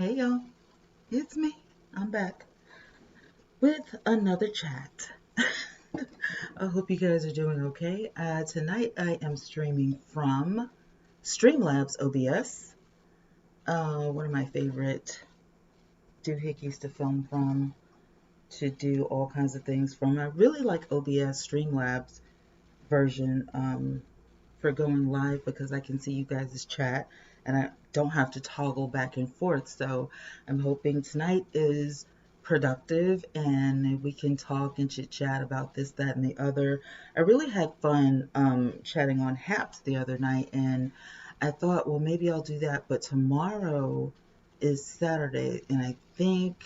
Hey y'all, it's me. I'm back with another chat. I hope you guys are doing okay. Tonight I am streaming from Streamlabs OBS, one of my favorite doohickeys to film from, to do all kinds of things from. I really like OBS Streamlabs version for going live because I can see you guys' chat and I don't have to toggle back and forth. So I'm hoping tonight is productive and we can talk and chit chat about this, that, and the other. I really had fun chatting on Haps the other night, and I thought, well, maybe I'll do that. But tomorrow is Saturday, and I think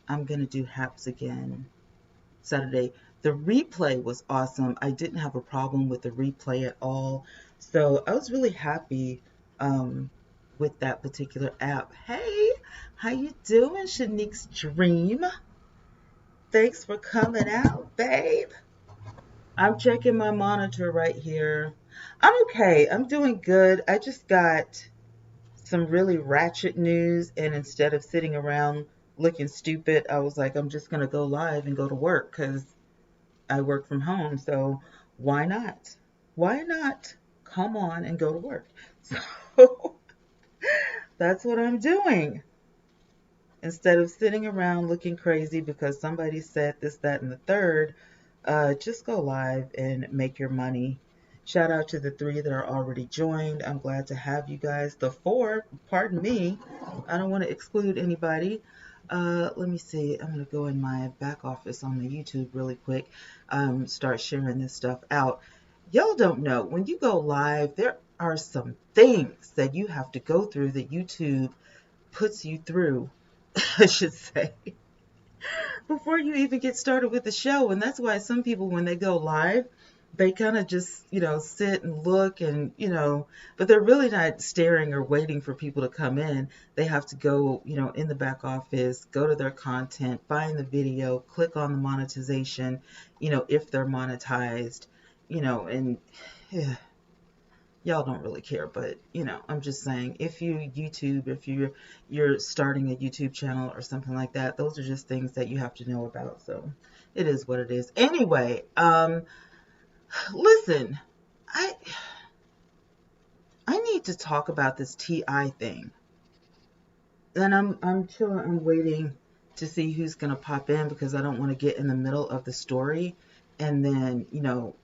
I'm going to do Haps again Saturday. The replay was awesome. I didn't have a problem with the replay at all. So I was really happy um, with that particular app. Hey, how you doing, Shanique's Dream? Thanks for coming out, babe. I'm checking my monitor right here. I'm okay. I'm doing good. I just got some really ratchet news, and instead of sitting around looking stupid, I was like, I'm just going to go live and go to work because I work from home, so why not? Why not come on and go to work? So that's what I'm doing. Instead of sitting around looking crazy because somebody said this, that, and the third, just go live and make your money. Shout out to the 3 that are already joined. I'm glad to have you guys. The 4, pardon me, I don't want to exclude anybody. Let me see. I'm going to go in my back office on the YouTube really quick, start sharing this stuff out. Y'all don't know, when you go live, there are some things that you have to go through that YouTube puts you through, I should say, before you even get started with the show. And that's why some people, when they go live, they kind of just, sit and look and, but they're really not staring or waiting for people to come in. They have to go, in the back office, go to their content, find the video, click on the monetization, if they're monetized, and yeah, y'all don't really care, but I'm just saying, if you're starting a YouTube channel or something like that, those are just things that you have to know about. So it is what it is. Anyway, listen, I I need to talk about this TI thing. And I'm chilling, I'm waiting to see who's gonna pop in because I don't want to get in the middle of the story and then,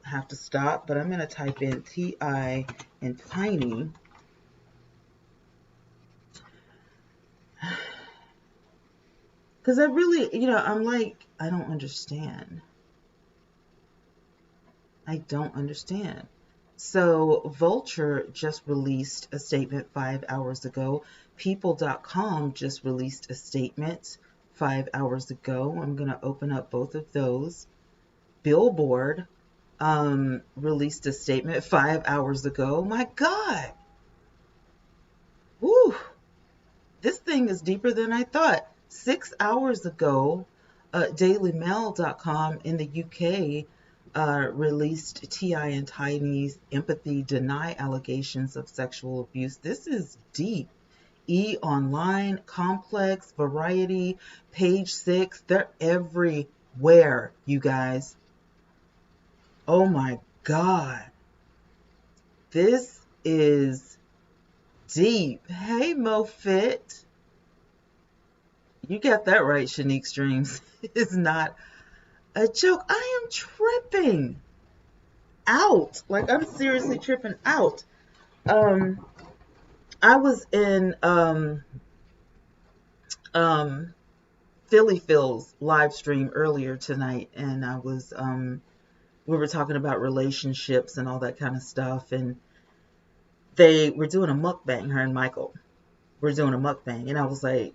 have to stop. But I'm gonna type in TI and Tiny. Because I really, I'm like, I don't understand. I don't understand. So Vulture just released a statement 5 hours ago. People.com just released a statement 5 hours ago. I'm going to open up both of those. Billboard released a statement 5 hours ago. My God. Woo. This thing is deeper than I thought. 6 hours ago, DailyMail.com in the UK released T.I. and Tiny's empathy deny allegations of sexual abuse. This is deep. E! Online, Complex, Variety, Page Six, they're everywhere, you guys. Oh my God. This is deep. Hey, MoFit. You got that right, Shanique Streams. It's not a joke. I am tripping out. Like, I'm seriously tripping out. Um, I was in um, Philly Phil's live stream earlier tonight, and we were talking about relationships and all that kind of stuff, and they were doing a mukbang, her and Michael were doing a mukbang, and I was like,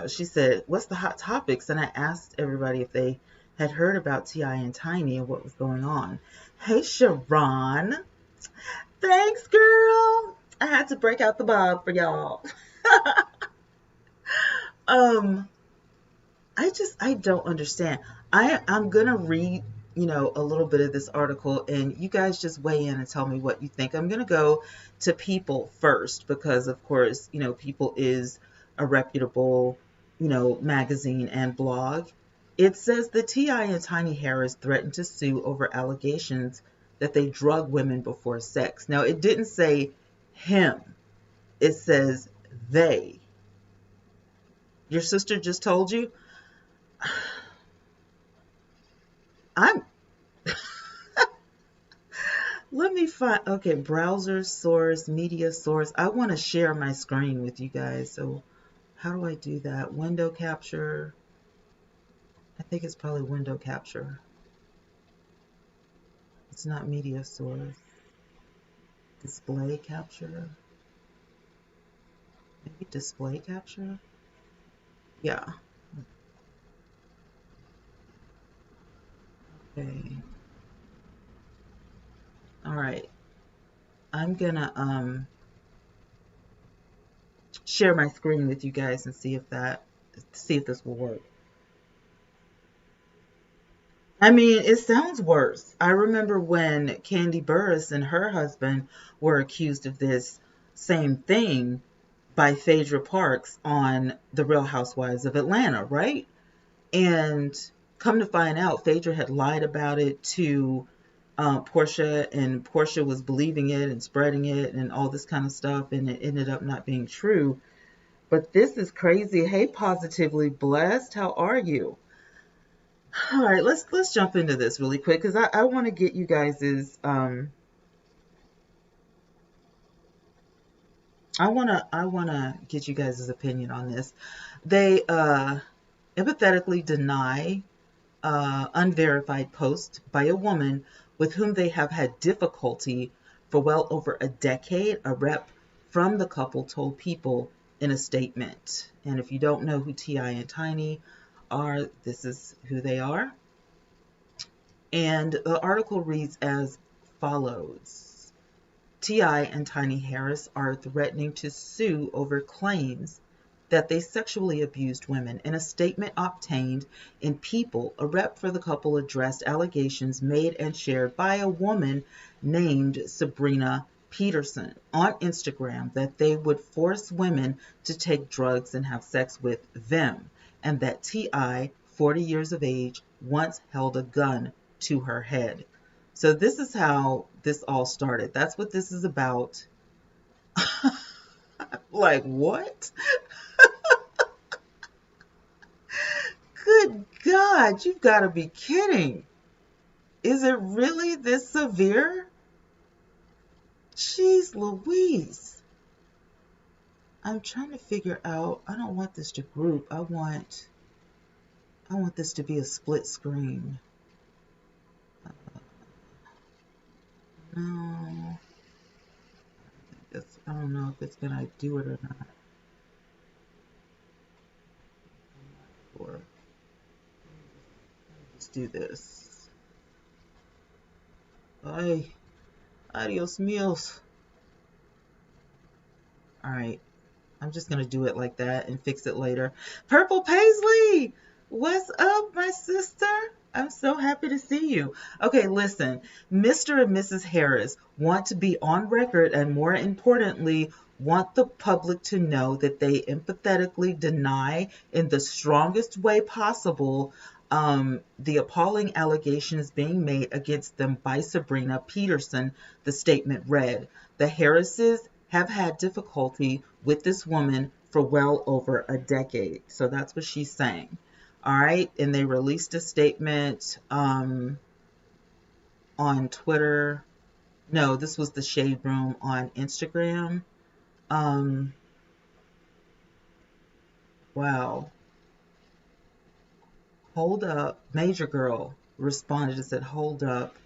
she said, what's the hot topics? And I asked everybody if they had heard about T.I. and Tiny and what was going on. Hey, Sharon. Thanks, girl. I had to break out the bob for y'all. um, I don't understand. I'm gonna read, a little bit of this article, and you guys just weigh in and tell me what you think. I'm gonna go to People first because, of course, People is a reputable, magazine and blog. It says that T.I. and Tiny Harris threatened to sue over allegations that they drug women before sex. Now, it didn't say him. It says they. Your sister just told you? I'm Let me find, okay, browser source, media source. I want to share my screen with you guys. So how do I do that? Window capture. I think it's probably window capture. It's not media source. Display capture. Maybe display capture? Yeah. Okay. All right. I'm gonna share my screen with you guys and see if this will work. I mean, it sounds worse. I remember when Candy Burris and her husband were accused of this same thing by Phaedra Parks on The Real Housewives of Atlanta, right? And come to find out, Phaedra had lied about it to Portia, and Portia was believing it and spreading it and all this kind of stuff, and it ended up not being true. But this is crazy. Hey, Positively Blessed, how are you? All right, let's jump into this really quick because I want to get you guys's I wanna get you guys' opinion on this. They empathetically deny unverified post by a woman with whom they have had difficulty for well over a decade. A rep from the couple told People in a statement. And if you don't know who T.I. and Tiny are, this is who they are. And the article reads as follows. T.I. and Tiny Harris are threatening to sue over claims that they sexually abused women. In a statement obtained in People, a rep for the couple addressed allegations made and shared by a woman named Sabrina Peterson on Instagram that they would force women to take drugs and have sex with them, and that T.I., 40 years of age, once held a gun to her head. So this is how this all started. That's what this is about. Like, what? Good God, you've got to be kidding. Is it really this severe? Jeez Louise. I'm trying to figure out, I don't want this to group. I want this to be a split screen. No. I don't know if it's going to do it or not. Let's do this. Ay, adios míos. All right. I'm just going to do it like that and fix it later. Purple Paisley, what's up, my sister? I'm so happy to see you. Okay, listen, Mr. and Mrs. Harris want to be on record and, more importantly, want the public to know that they empathetically deny in the strongest way possible the appalling allegations being made against them by Sabrina Peterson, the statement read. The Harrises have had difficulty with this woman for well over a decade. So that's what she's saying. All right. And they released a statement on Twitter. No, this was the Shade Room on Instagram. Wow. Hold up. Major Girl responded and said, hold up.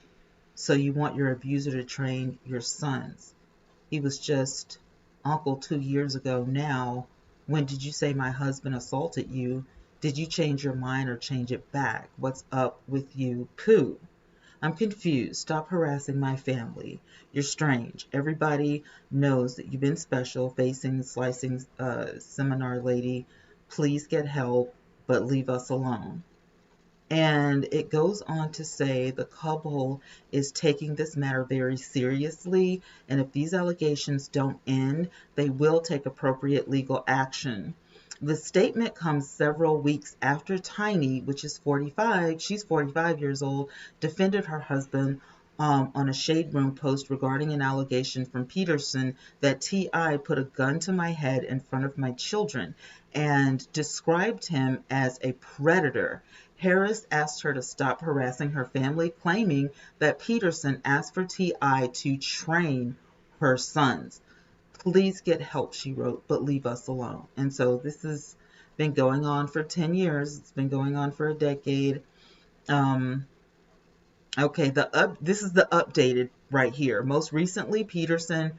So you want your abuser to train your sons? He was just uncle 2 years ago now. When did you say my husband assaulted you? Did you change your mind or change it back? What's up with you? Pooh. I'm confused. Stop harassing my family. You're strange. Everybody knows that you've been special, facing, slicing, seminar lady. Please get help, but leave us alone. And it goes on to say the couple is taking this matter very seriously, and if these allegations don't end, they will take appropriate legal action. The statement comes several weeks after Tiny, which is 45, she's 45 years old, defended her husband on a Shade Room post regarding an allegation from Peterson that T.I. put a gun to my head in front of my children and described him as a predator. Harris asked her to stop harassing her family, claiming that Peterson asked for T.I. to train her sons. Please get help, she wrote, but leave us alone. And so this has been going on for 10 years. It's been going on for a decade. Okay, this is the updated right here. Most recently, Peterson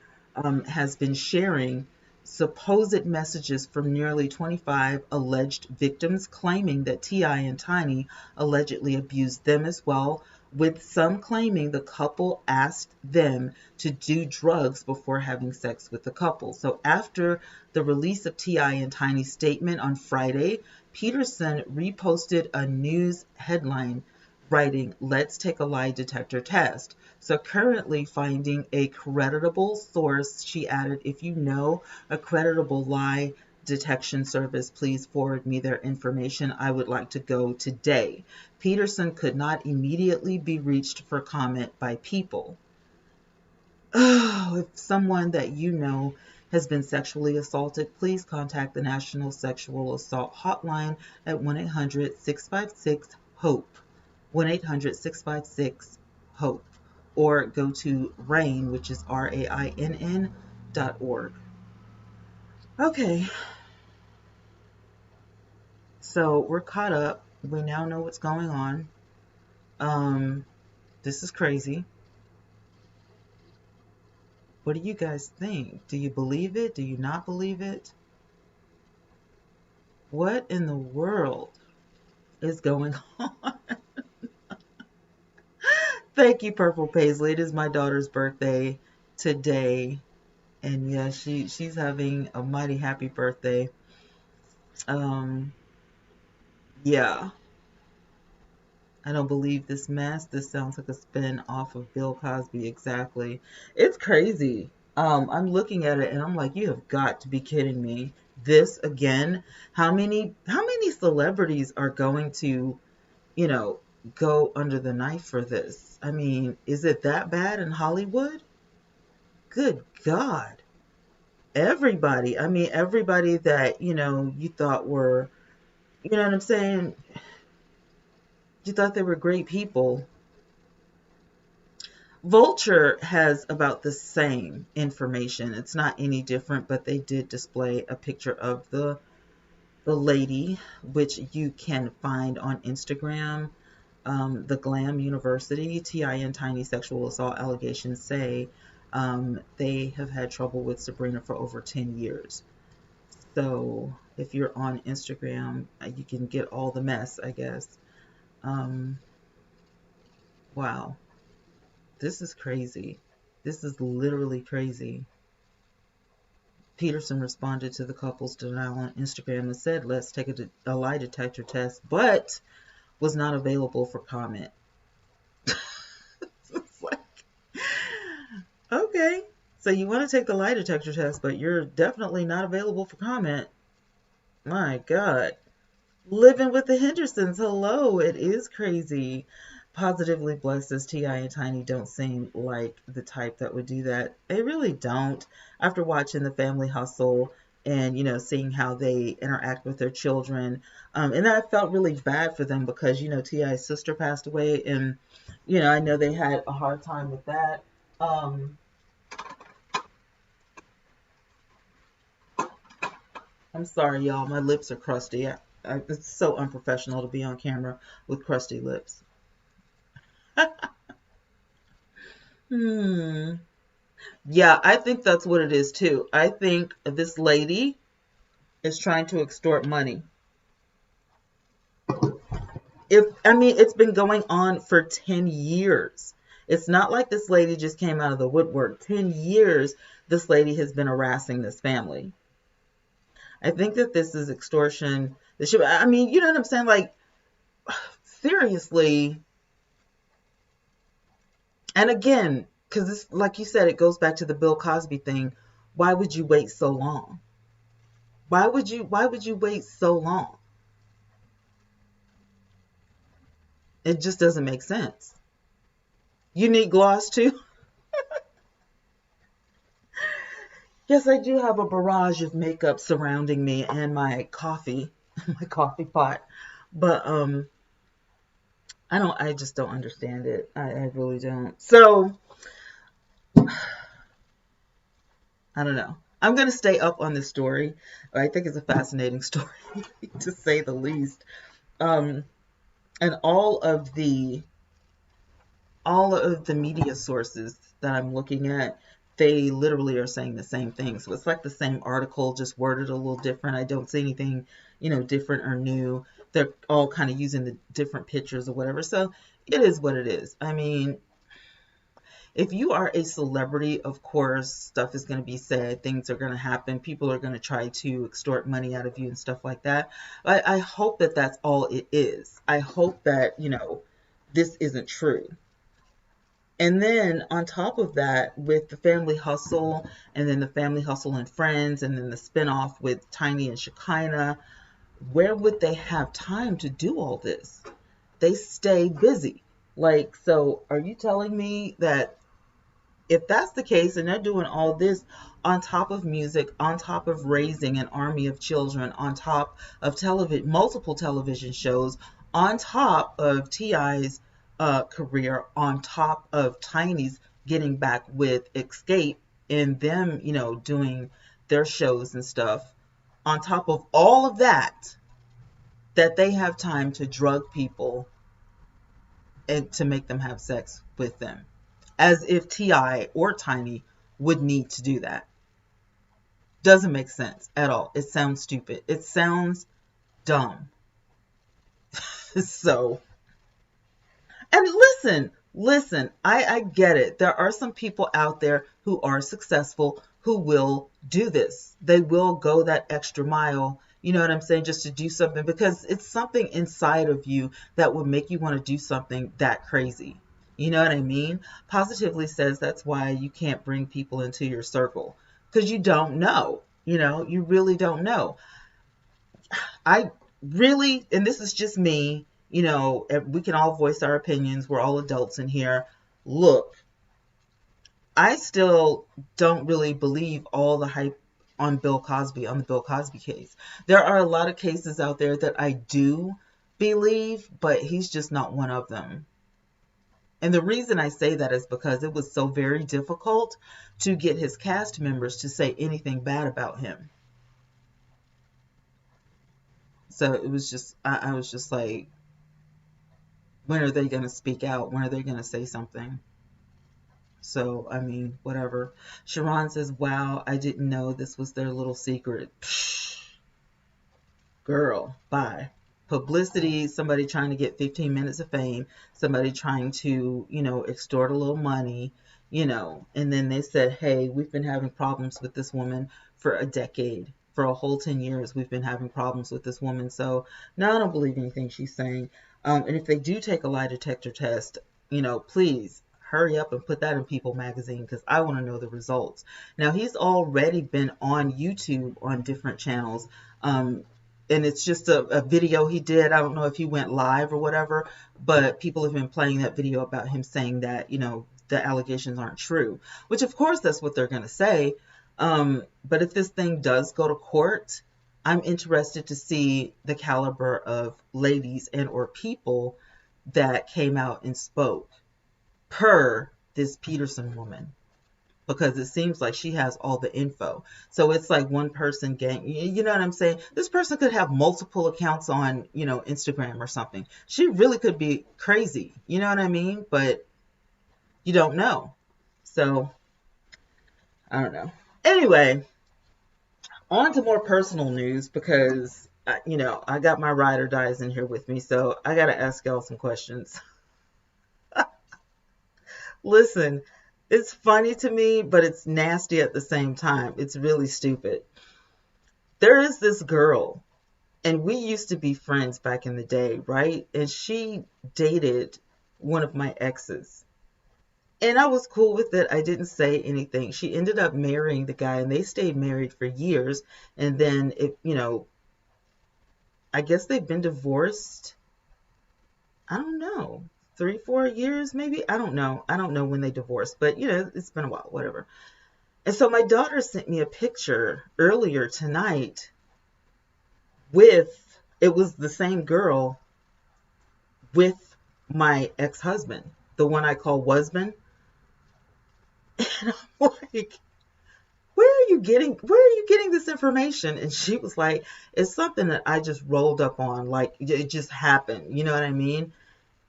has been sharing supposed messages from nearly 25 alleged victims, claiming that T.I. and Tiny allegedly abused them as well, with some claiming the couple asked them to do drugs before having sex with the couple. So after the release of T.I. and Tiny's statement on Friday, Peterson reposted a news headline writing, "Let's take a lie detector test." So currently finding a creditable source, she added, "If you know a creditable lie detection service, please forward me their information. I would like to go today." Peterson could not immediately be reached for comment by People. Oh, if someone that you know has been sexually assaulted, please contact the National Sexual Assault Hotline at 1-800-656-HOPE. 1-800-656-HOPE, or go to RAINN, which is RAINN.org. Okay, so we're caught up. We now know what's going on. This is crazy. What do you guys think? Do you believe it? Do you not believe it? What in the world is going on? Thank you, Purple Paisley. It is my daughter's birthday today. And yeah, she's having a mighty happy birthday. Yeah. I don't believe this mess. This sounds like a spin off of Bill Cosby. Exactly. It's crazy. I'm looking at it and I'm like, you have got to be kidding me. This again? How many celebrities are going to, you know, go under the knife for this? I mean, is it that bad in Hollywood? Good God. Everybody. I mean, everybody that, you thought were, you know what I'm saying? You thought they were great people. Vulture has about the same information. It's not any different, but they did display a picture of the lady, which you can find on Instagram. The Glam University, T.I. and Tiny sexual assault allegations say they have had trouble with Sabrina for over 10 years. So if you're on Instagram, you can get all the mess, I guess. Wow. This is crazy. This is literally crazy. Peterson responded to the couple's denial on Instagram and said, "Let's take a lie detector test," but was not available for comment. It's like, okay, so you want to take the lie detector test, but you're definitely not available for comment. My God. Living with the Hendersons. Hello, it is crazy. Positively blessed as T.I. and Tiny don't seem like the type that would do that. They really don't. After watching The Family Hustle and, seeing how they interact with their children. And I felt really bad for them because, T.I.'s sister passed away. And, I know they had a hard time with that. I'm sorry, y'all. My lips are crusty. It's so unprofessional to be on camera with crusty lips. Yeah, I think that's what it is too. I think this lady is trying to extort money. It's been going on for 10 years. It's not like this lady just came out of the woodwork. 10 years this lady has been harassing this family. I think that this is extortion. You know what I'm saying? Like, seriously. And again, because like you said, it goes back to the Bill Cosby thing. Why would you wait so long? Why would you wait so long? It just doesn't make sense. You need gloss too? Yes, I do have a barrage of makeup surrounding me and my coffee, my coffee pot. But I just don't understand it. I really don't. So I don't know. I'm gonna stay up on this story. I think it's a fascinating story to say the least. Um, and all of the media sources that I'm looking at, they literally are saying the same thing. So it's like the same article, just worded a little different. I don't see anything, different or new. They're all kind of using the different pictures or whatever. So it is what it is. I mean, if you are a celebrity, of course, stuff is going to be said, things are going to happen, people are going to try to extort money out of you and stuff like that. I hope that that's all it is. I hope that, this isn't true. And then on top of that, with the Family Hustle, and then the Family Hustle and Friends, and then the spinoff with Tiny and Shekinah, where would they have time to do all this? They stay busy. Like, so are you telling me that if that's the case and they're doing all this on top of music, on top of raising an army of children, on top of television, multiple television shows, on top of T.I.'s career, on top of Tiny's getting back with Escape and them, doing their shows and stuff, on top of all of that, that they have time to drug people and to make them have sex with them, as if T.I. or Tiny would need to do that. Doesn't make sense at all. It sounds stupid. It sounds dumb. So, and listen, I get it. There are some people out there who are successful who will do this. They will go that extra mile, you know what I'm saying, just to do something, because it's something inside of you that would make you want to do something that crazy. You know what I mean? Positively says that's why you can't bring people into your circle, because you don't know. You really don't know. I really, and this is just me, we can all voice our opinions. We're all adults in here. Look, I still don't really believe all the hype on Bill Cosby, on the Bill Cosby case. There are a lot of cases out there that I do believe, but he's just not one of them. And the reason I say that is because it was so very difficult to get his cast members to say anything bad about him. So it was just, I was just like, when are they going to speak out? When are they going to say something? So, I mean, whatever. Sharon says, wow, I didn't know this was their little secret. Psh, girl, bye. Publicity, somebody trying to get 15 minutes of fame, somebody trying to, extort a little money, and then they said, hey, we've been having problems with this woman for a decade. For a whole 10 years, we've been having problems with this woman. So, no, I don't believe anything she's saying. And if they do take a lie detector test, please hurry up and put that in People magazine, because I want to know the results. Now, he's already been on YouTube on different channels. And it's just a video he did. I don't know if he went live or whatever, but people have been playing that video about him saying that, the allegations aren't true, which of course that's what they're going to say. But if this thing does go to court, I'm interested to see the caliber of ladies and or people that came out and spoke per this Peterson woman, because it seems like she has all the info. So it's like one person gang, you know what I'm saying? This person could have multiple accounts on, Instagram or something. She really could be crazy, you know what I mean? But you don't know. So I don't know. Anyway, on to more personal news, because I got my ride or dies in here with me, so I got to ask y'all some questions. Listen, it's funny to me, but it's nasty at the same time. It's really stupid. There is this girl, and we used to be friends back in the day, right? And she dated one of my exes. And I was cool with it. I didn't say anything. She ended up marrying the guy and they stayed married for years. And then I guess they've been divorced. I don't know, 3, 4 years maybe. I don't know. I don't know when they divorced, but it's been a while, whatever. And so my daughter sent me a picture earlier tonight with, it was the same girl with my ex-husband, the one I call husband. And I'm like, where are you getting this information? And she was like, it's something that I just rolled up on, like it just happened, you know what I mean?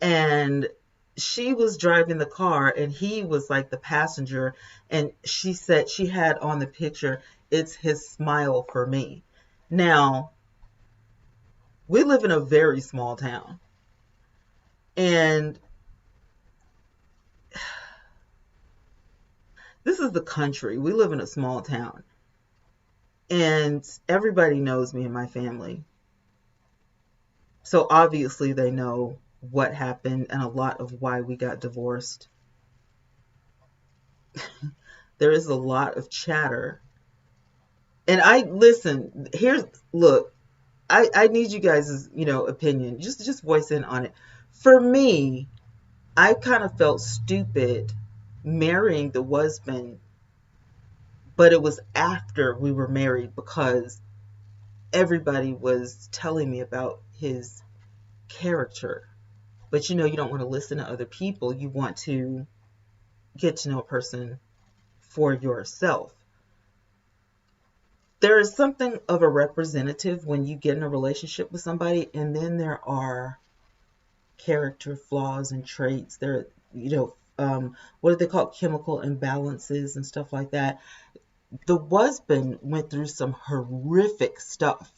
And she was driving the car and he was like the passenger, and she said she had on the picture, it's his smile for me. Now, we live in a very small town, and this is the country. We live in a small town, and everybody knows me and my family. So obviously they know what happened and a lot of why we got divorced. There is a lot of chatter. And I listen, look, I need you guys' opinion. Just voice in on it. For me, I kind of felt stupid marrying the husband, but it was after we were married because everybody was telling me about his character. But you don't want to listen to other people. You want to get to know a person for yourself. There is something of a representative when you get in a relationship with somebody, and then there are character flaws and traits. There, what do they call it? Chemical imbalances and stuff like that. The husband went through some horrific stuff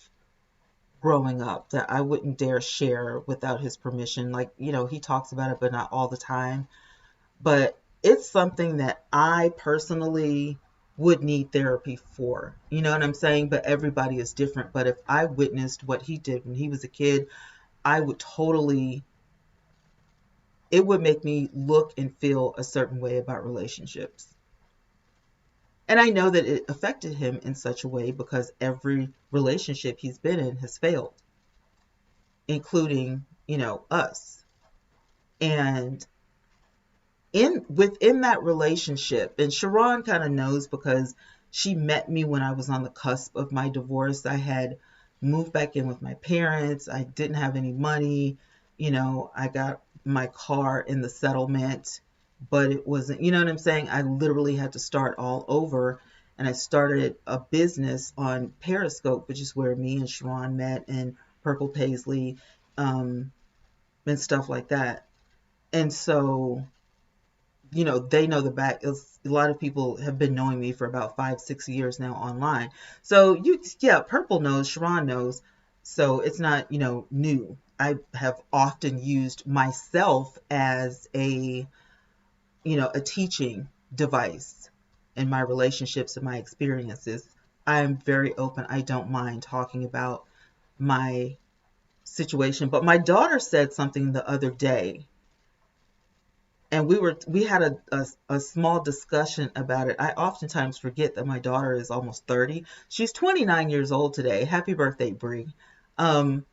growing up that I wouldn't dare share without his permission. Like, he talks about it, but not all the time. But it's something that I personally would need therapy for. You know what I'm saying? But everybody is different. But if I witnessed what he did when he was a kid, I would totally, it would make me look and feel a certain way about relationships. And I know that it affected him in such a way because every relationship he's been in has failed, including, us. And within that relationship, and Sharon kind of knows because she met me when I was on the cusp of my divorce. I had moved back in with my parents. I didn't have any money. I got my car in the settlement, but it wasn't, you know what I'm saying? I literally had to start all over. And I started a business on Periscope, which is where me and Sharon met, and Purple Paisley, and stuff like that. And so they know the back. A lot of people have been knowing me for about 5, 6 years now online. So Purple knows, Sharon knows. So it's not, new. I have often used myself as a teaching device in my relationships and my experiences. I'm very open. I don't mind talking about my situation. But my daughter said something the other day, and we had a small discussion about it. I oftentimes forget that my daughter is almost 30. She's 29 years old today. Happy birthday, Bree. Um,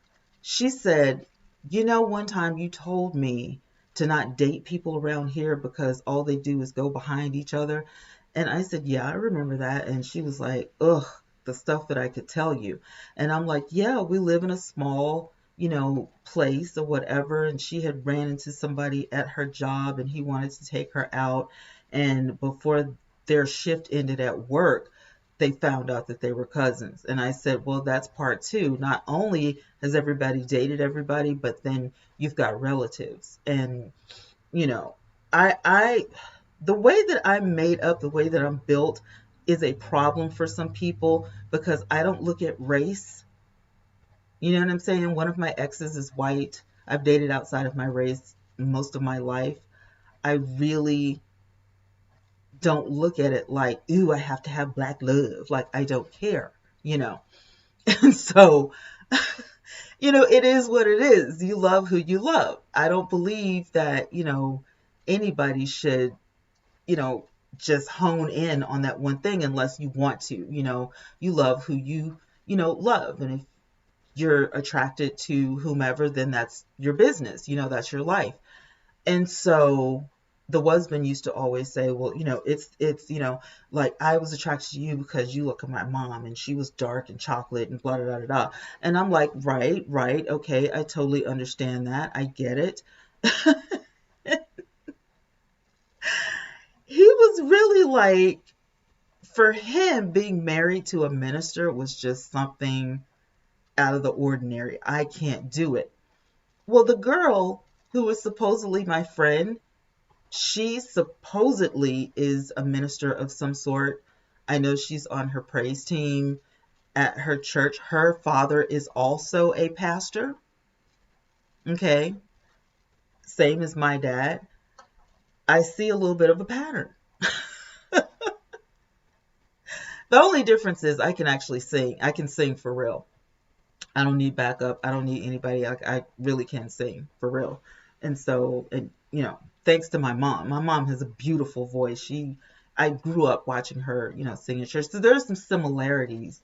she said, one time you told me to not date people around here because all they do is go behind each other. And I said, yeah, I remember that. And she was like, ugh, the stuff that I could tell you. And I'm like, yeah, we live in a small place or whatever. And she had ran into somebody at her job and he wanted to take her out. And before their shift ended at work, they found out that they were cousins. And I said, well, that's part two. Not only has everybody dated everybody, but then you've got relatives. And, you know, I the way that I'm made up, the way that I'm built is a problem for some people because I don't look at race. You know what I'm saying? One of my exes is white. I've dated outside of my race most of my life. I really don't look at it like, ooh, I have to have black love. Like, I don't care, you know? And so, it is what it is. You love who you love. I don't believe that, anybody should you know, just hone in on that one thing unless you want to. You love who love. And if you're attracted to whomever, then that's your business. That's your life. And so the husband used to always say, well, it's, like, I was attracted to you because you look at my mom and she was dark and chocolate and blah, blah, blah, blah. And I'm like, right, okay, I totally understand that. I get it. He was really like, for him, being married to a minister was just something out of the ordinary. I can't do it. Well, the girl who was supposedly my friend, she supposedly is a minister of some sort. I know she's on her praise team at her church. Her father is also a pastor. Okay. Same as my dad. I see a little bit of a pattern. The only difference is I can actually sing. I can sing for real. I don't need backup. I don't need anybody. I really can sing for real. And so, thanks to my mom. My mom has a beautiful voice. I grew up watching her, sing in church. So there's some similarities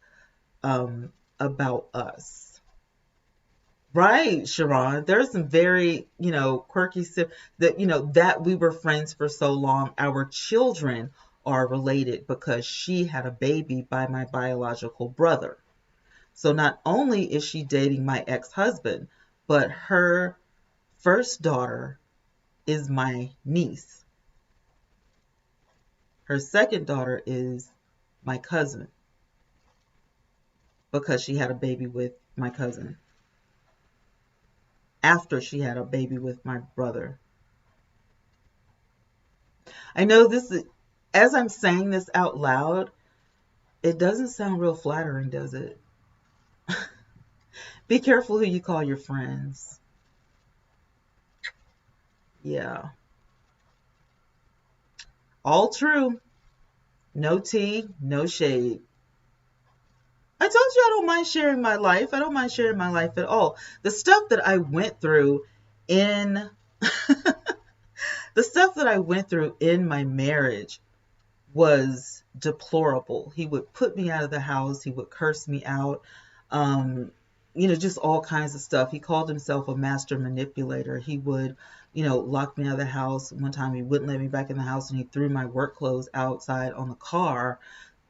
about us. Right, Sharon. There's some very, quirky that we were friends for so long. Our children are related because she had a baby by my biological brother. So not only is she dating my ex-husband, but her first daughter is my niece. Her second daughter is my cousin because she had a baby with my cousin after she had a baby with my brother. I know as I'm saying this out loud, it doesn't sound real flattering, does it? Be careful who you call your friends. Yeah. All true. No tea, no shade. I told you I don't mind sharing my life. I don't mind sharing my life at all. The stuff that I went through in my marriage was deplorable. He would put me out of the house. He would curse me out. Just all kinds of stuff. He called himself a master manipulator. He would, lock me out of the house. One time he wouldn't let me back in the house and he threw my work clothes outside on the car,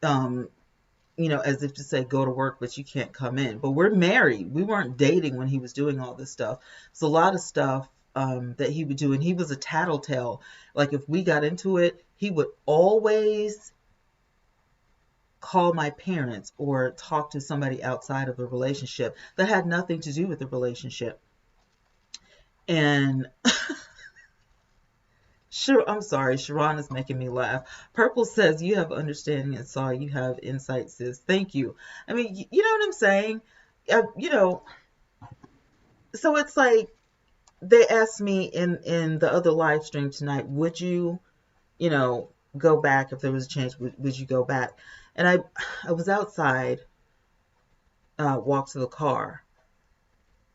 as if to say, go to work, but you can't come in. But we're married. We weren't dating when he was doing all this stuff. So a lot of stuff that he would do, and he was a tattletale. Like if we got into it, he would always call my parents or talk to somebody outside of the relationship that had nothing to do with the relationship. And sure, I'm sorry, Sharon is making me laugh. Purple says, you have understanding, and Saw, you have insight, sis. Thank you. I mean, you know what I'm saying? So it's like, they asked me in the other live stream tonight, would you, go back if there was a chance, would you go back? And I was outside, walked to the car,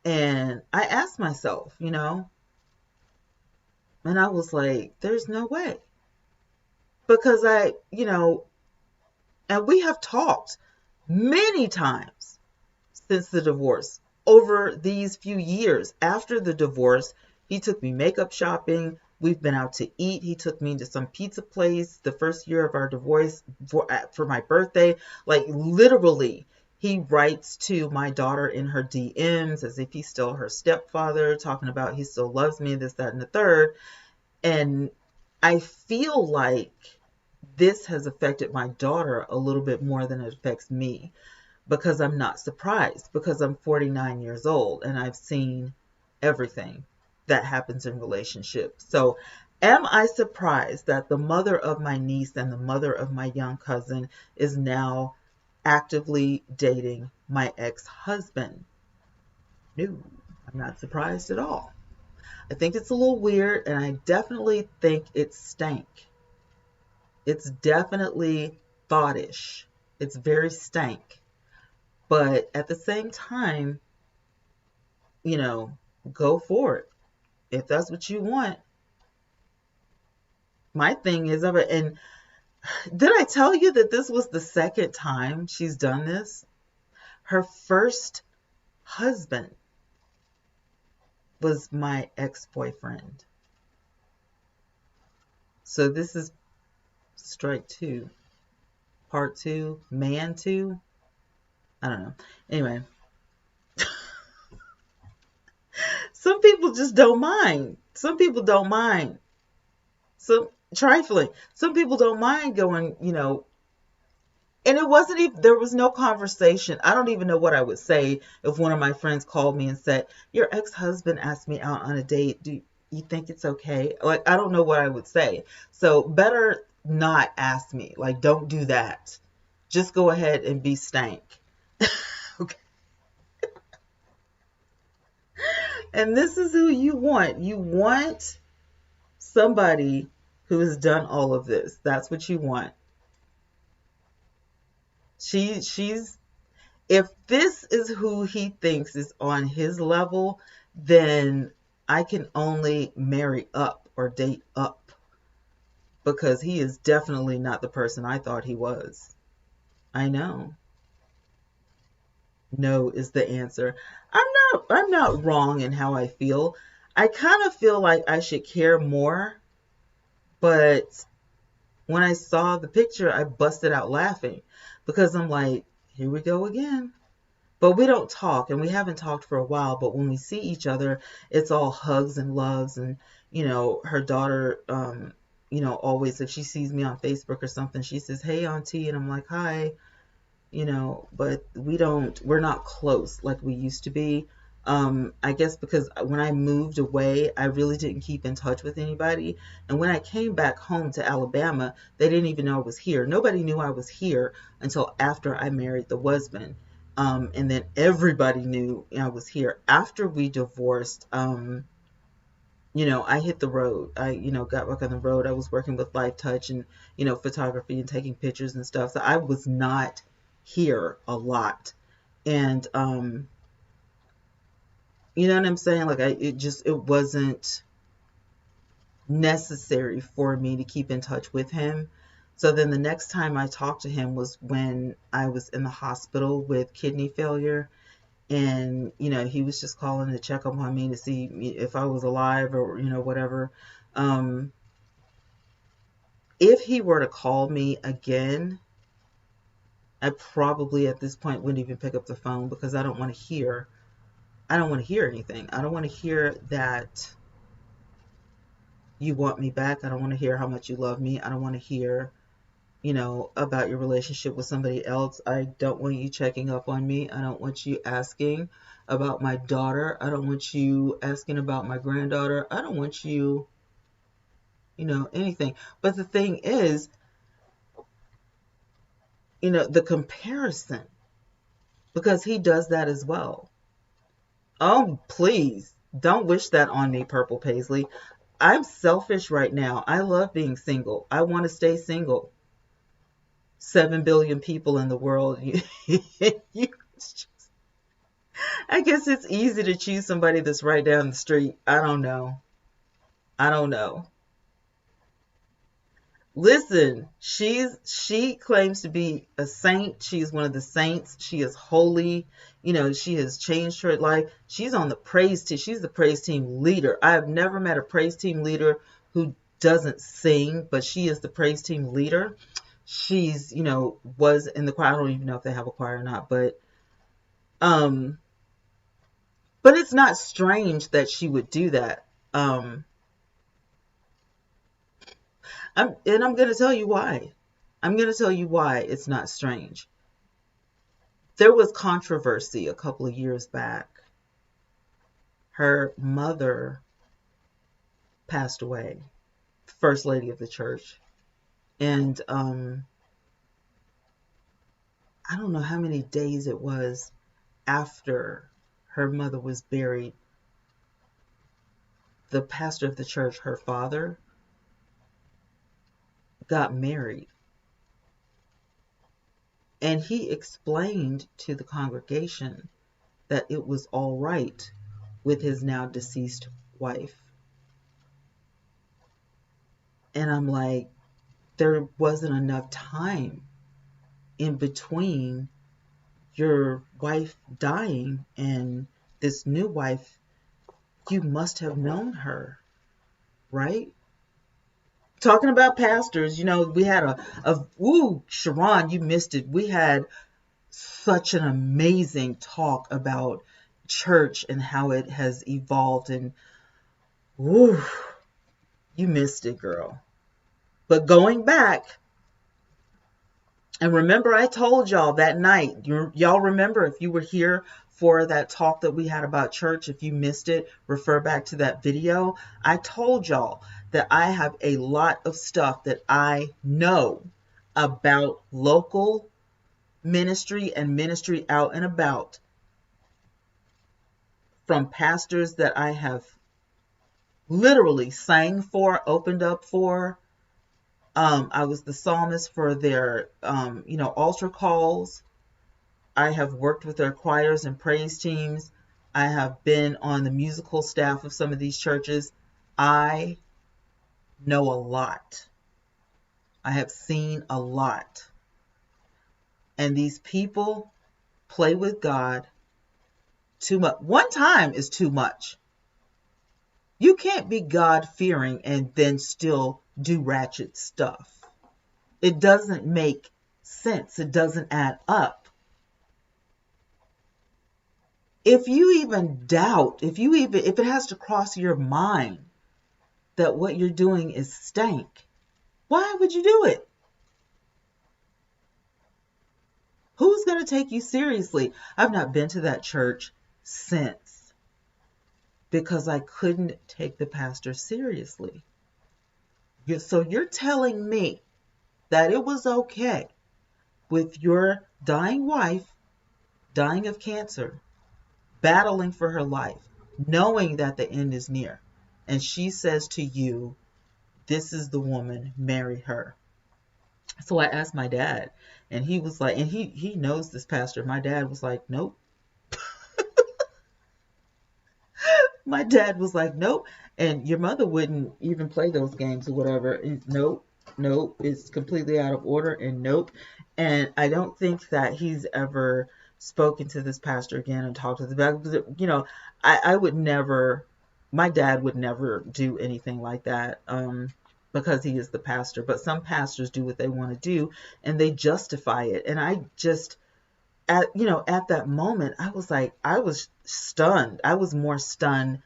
and I asked myself, and I was like, there's no way. Because and we have talked many times since the divorce. Over these few years after the divorce, he took me makeup shopping. We've been out to eat. He took me to some pizza place the first year of our divorce for my birthday. Like literally, he writes to my daughter in her DMs as if he's still her stepfather, talking about he still loves me, this, that, and the third. And I feel like this has affected my daughter a little bit more than it affects me, because I'm not surprised, because I'm 49 years old and I've seen everything that happens in relationships. So am I surprised that the mother of my niece and the mother of my young cousin is now actively dating my ex-husband? No, I'm not surprised at all. I think it's a little weird, and I definitely think it's stank. It's definitely thoughtish. It's very stank. But at the same time, go for it. If that's what you want. my thing is, and did I tell you that this was the second time she's done this? Her first husband was my ex-boyfriend. So this is strike two, part two, man two. I don't know. Anyway, some people just don't mind. Some people don't mind. Some trifling. Some people don't mind going, and it wasn't even, there was no conversation. I don't even know what I would say if one of my friends called me and said, your ex-husband asked me out on a date. Do you think it's okay? Like, I don't know what I would say. So better not ask me. Like, don't do that. Just go ahead and be stank. Okay. And this is who you want. You want somebody who has done all of this. That's what you want. She's if this is who he thinks is on his level, then I can only marry up or date up, because he is definitely not the person I thought he was. I know. No is the answer. I'm not wrong in how I feel. I kind of feel like I should care more, but when I saw the picture, I busted out laughing because I'm like, here we go again. But we don't talk, and we haven't talked for a while. But when we see each other, it's all hugs and loves. And, her daughter, always, if she sees me on Facebook or something, she says, hey, Auntie. And I'm like, hi, but we're not close like we used to be. I guess because when I moved away, I really didn't keep in touch with anybody. And when I came back home to Alabama, they didn't even know I was here. Nobody knew I was here until after I married the husband. And then everybody knew I was here. After we divorced, I hit the road. I, got back on the road. I was working with Life Touch and, photography and taking pictures and stuff. So I was not here a lot. And, you know what I'm saying? Like it wasn't necessary for me to keep in touch with him. So then the next time I talked to him was when I was in the hospital with kidney failure. And, he was just calling to check up on me to see if I was alive or, whatever. If he were to call me again, I probably at this point wouldn't even pick up the phone, because I don't want to hear anything. I don't want to hear that you want me back. I don't want to hear how much you love me. I don't want to hear, about your relationship with somebody else. I don't want you checking up on me. I don't want you asking about my daughter. I don't want you asking about my granddaughter. I don't want you, anything. But the thing is, the comparison, because he does that as well. Oh, please don't wish that on me, Purple Paisley. I'm selfish right now. I love being single. I want to stay single. 7 billion people in the world. I guess it's easy to choose somebody that's right down the street. I don't know. I don't know. Listen, she claims to be a saint. She's one of the saints. She is holy. She has changed her life. She's on the praise team. She's the praise team leader. I have never met a praise team leader who doesn't sing, but she is the praise team leader. She's, was in the choir. I don't even know if they have a choir or not, um, but it's not strange that she would do that. I'm going to tell you why. I'm going to tell you why it's not strange. There was controversy a couple of years back. Her mother passed away, First Lady of the church. And I don't know how many days it was after her mother was buried. The pastor of the church, her father, got married. And he explained to the congregation that it was all right with his now deceased wife. And I'm like, there wasn't enough time in between your wife dying and this new wife. You must have known her, right? Talking about pastors, we had Sharon, you missed it. We had such an amazing talk about church and how it has evolved, and woo, you missed it, girl. But going back, and remember, I told y'all that night, y'all remember, if you were here for that talk that we had about church, if you missed it, refer back to that video. I told y'all that I have a lot of stuff that I know about local ministry and ministry out and about from pastors that I have literally sang for, opened up for. I was the psalmist for their, altar calls. I have worked with their choirs and praise teams. I have been on the musical staff of some of these churches. I know a lot. I have seen a lot. And these people play with God too much. One time is too much. You can't be God-fearing and then still do ratchet stuff. It doesn't make sense. It doesn't add up. If you even doubt, if it has to cross your mind that what you're doing is stank, why would you do it? Who's going to take you seriously? I've not been to that church since, because I couldn't take the pastor seriously. So you're telling me that it was okay with your dying wife, dying of cancer, battling for her life, knowing that the end is near, and she says to you, this is the woman, marry her. So I asked my dad, and he was like, and he knows this pastor. My dad was like, nope. My dad was like, nope. And your mother wouldn't even play those games or whatever. And nope, it's completely out of order, and nope. And I don't think that he's ever spoken to this pastor again and talked to the, I would never, my dad would never do anything like that, because he is the pastor. But some pastors do what they want to do and they justify it. And I just, at that moment, I was like, I was stunned. I was more stunned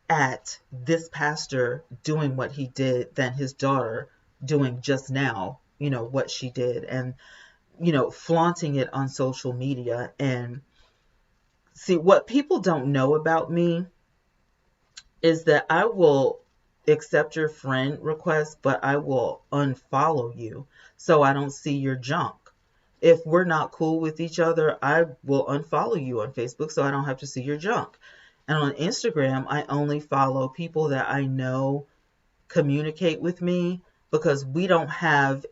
at this pastor doing what he did than his daughter doing just now, what she did, and, flaunting it on social media. And see, what people don't know about me is that I will accept your friend request, but I will unfollow you so I don't see your junk. If we're not cool with each other, I will unfollow you on Facebook so I don't have to see your junk. And on Instagram, I only follow people that I know communicate with me, because we don't have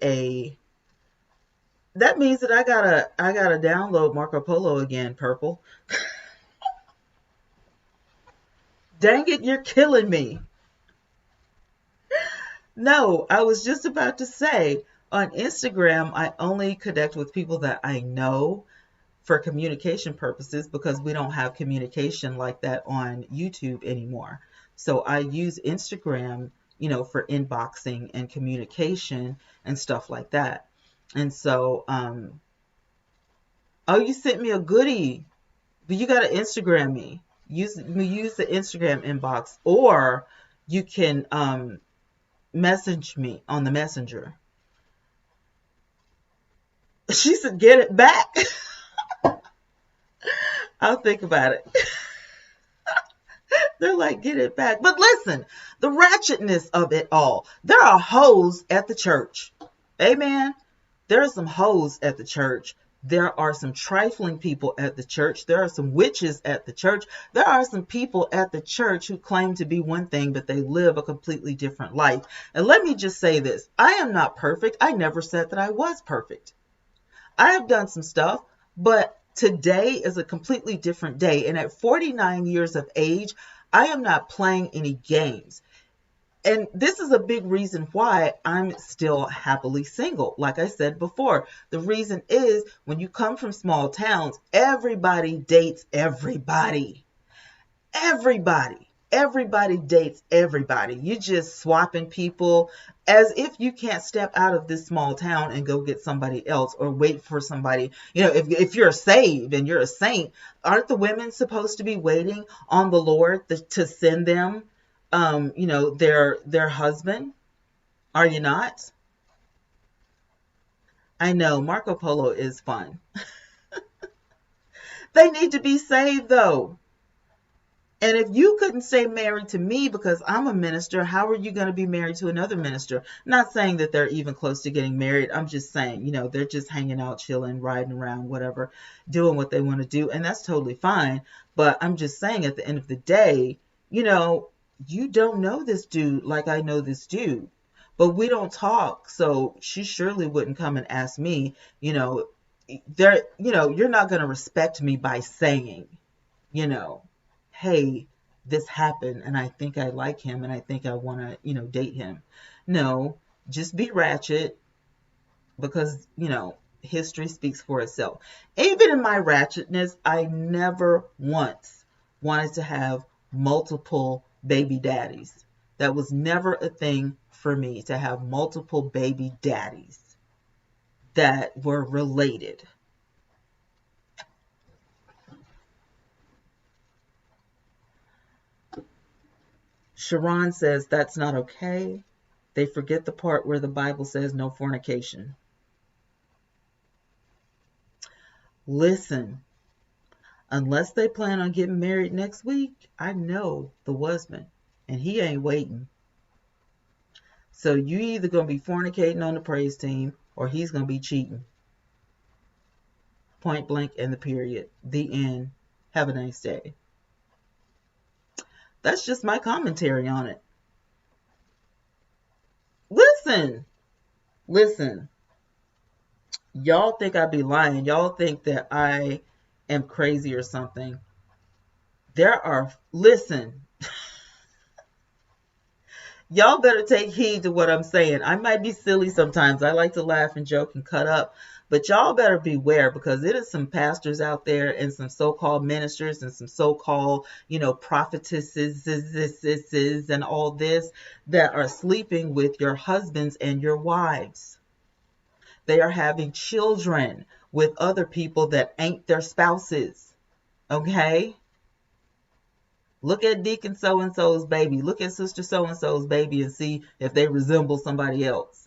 that means that I gotta download Marco Polo again, Purple. Dang it, you're killing me. No, I was just about to say, on Instagram, I only connect with people that I know for communication purposes, because we don't have communication like that on YouTube anymore. So I use Instagram, for inboxing and communication and stuff like that. And so, oh, you sent me a goodie, but you got to Instagram me. Use the Instagram inbox, or you can message me on the messenger. She said, get it back. I'll think about it. They're like, get it back. But listen, the ratchetness of it all. There are hoes at the church. Amen. There are some hoes at the church. There are some trifling people at the church. There are some witches at the church. There are some people at the church who claim to be one thing, but they live a completely different life. And let me just say this. I am not perfect. I never said that I was perfect. I have done some stuff, but today is a completely different day. And at 49 years of age, I am not playing any games. And this is a big reason why I'm still happily single. Like I said before, the reason is when you come from small towns, everybody dates everybody. Everybody dates everybody. You just swapping people as if you can't step out of this small town and go get somebody else or wait for somebody. If you're saved and you're a saint, aren't the women supposed to be waiting on the Lord to send them, their husband? Are you not? I know Marco Polo is fun. They need to be saved though. And if you couldn't stay married to me because I'm a minister, how are you going to be married to another minister? Not saying that they're even close to getting married. I'm just saying, they're just hanging out, chilling, riding around, whatever, doing what they want to do. And that's totally fine. But I'm just saying at the end of the day, you don't know this dude like I know this dude. But we don't talk. So she surely wouldn't come and ask me, you're not going to respect me by saying, hey, this happened and I think I like him and I think I want to, date him. No, just be ratchet because, history speaks for itself. Even in my ratchetness, I never once wanted to have multiple baby daddies. That was never a thing for me to have multiple baby daddies that were related. Sharon says that's not okay. They forget the part where the Bible says no fornication. Listen, unless they plan on getting married next week, I know the husband, and he ain't waiting. So you either going to be fornicating on the praise team or he's going to be cheating. Point blank and the period. The end. Have a nice day. That's just my commentary on it. Listen. Y'all think I be lying. Y'all think that I am crazy or something. Listen. Y'all better take heed to what I'm saying. I might be silly sometimes. I like to laugh and joke and cut up. But y'all better beware because it is some pastors out there and some so-called ministers and some so-called, prophetesses and all this that are sleeping with your husbands and your wives. They are having children with other people that ain't their spouses. Okay? Look at Deacon so-and-so's baby. Look at Sister so-and-so's baby and see if they resemble somebody else.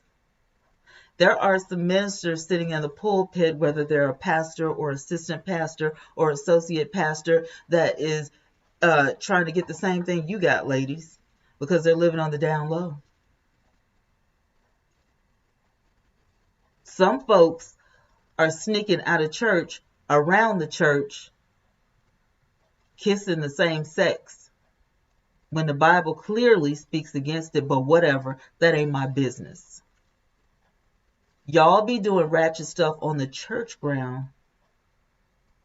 There are some ministers sitting in the pulpit, whether they're a pastor or assistant pastor or associate pastor, that is trying to get the same thing you got, ladies, because they're living on the down low. Some folks are sneaking out of church, around the church, kissing the same sex, when the Bible clearly speaks against it, but whatever, that ain't my business. Y'all be doing ratchet stuff on the church ground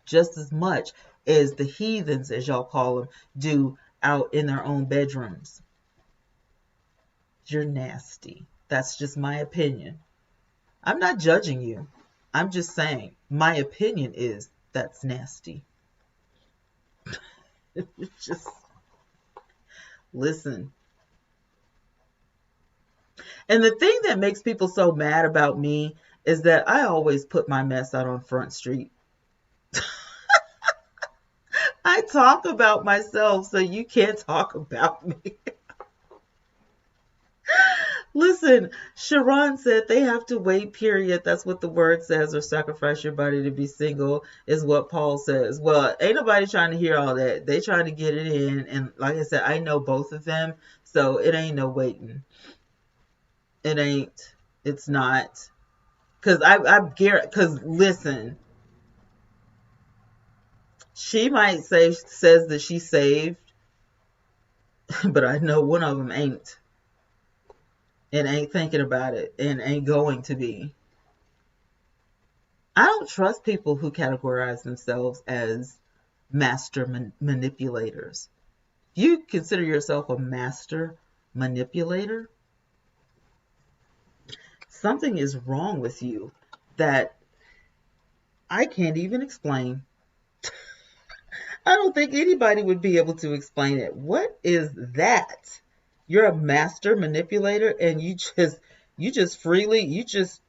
just as much as the heathens, as y'all call them, do out in their own bedrooms. You're nasty. That's just my opinion. I'm not judging you. I'm just saying my opinion is that's nasty. Just listen. And the thing that makes people so mad about me is that I always put my mess out on Front Street. I talk about myself, so you can't talk about me. Listen, Sharon said they have to wait, period. That's what the word says, or sacrifice your body to be single, is what Paul says. Well, ain't nobody trying to hear all that. They trying to get it in. And like I said, I know both of them, so it ain't no waiting. It ain't. It's not. Because listen, she might says that she's saved, but I know one of them ain't. And ain't thinking about it and ain't going to be. I don't trust people who categorize themselves as master manipulators. If you consider yourself a master manipulator, something is wrong with you that I can't even explain. I don't think anybody would be able to explain it. What is that? You're a master manipulator and you just freely you just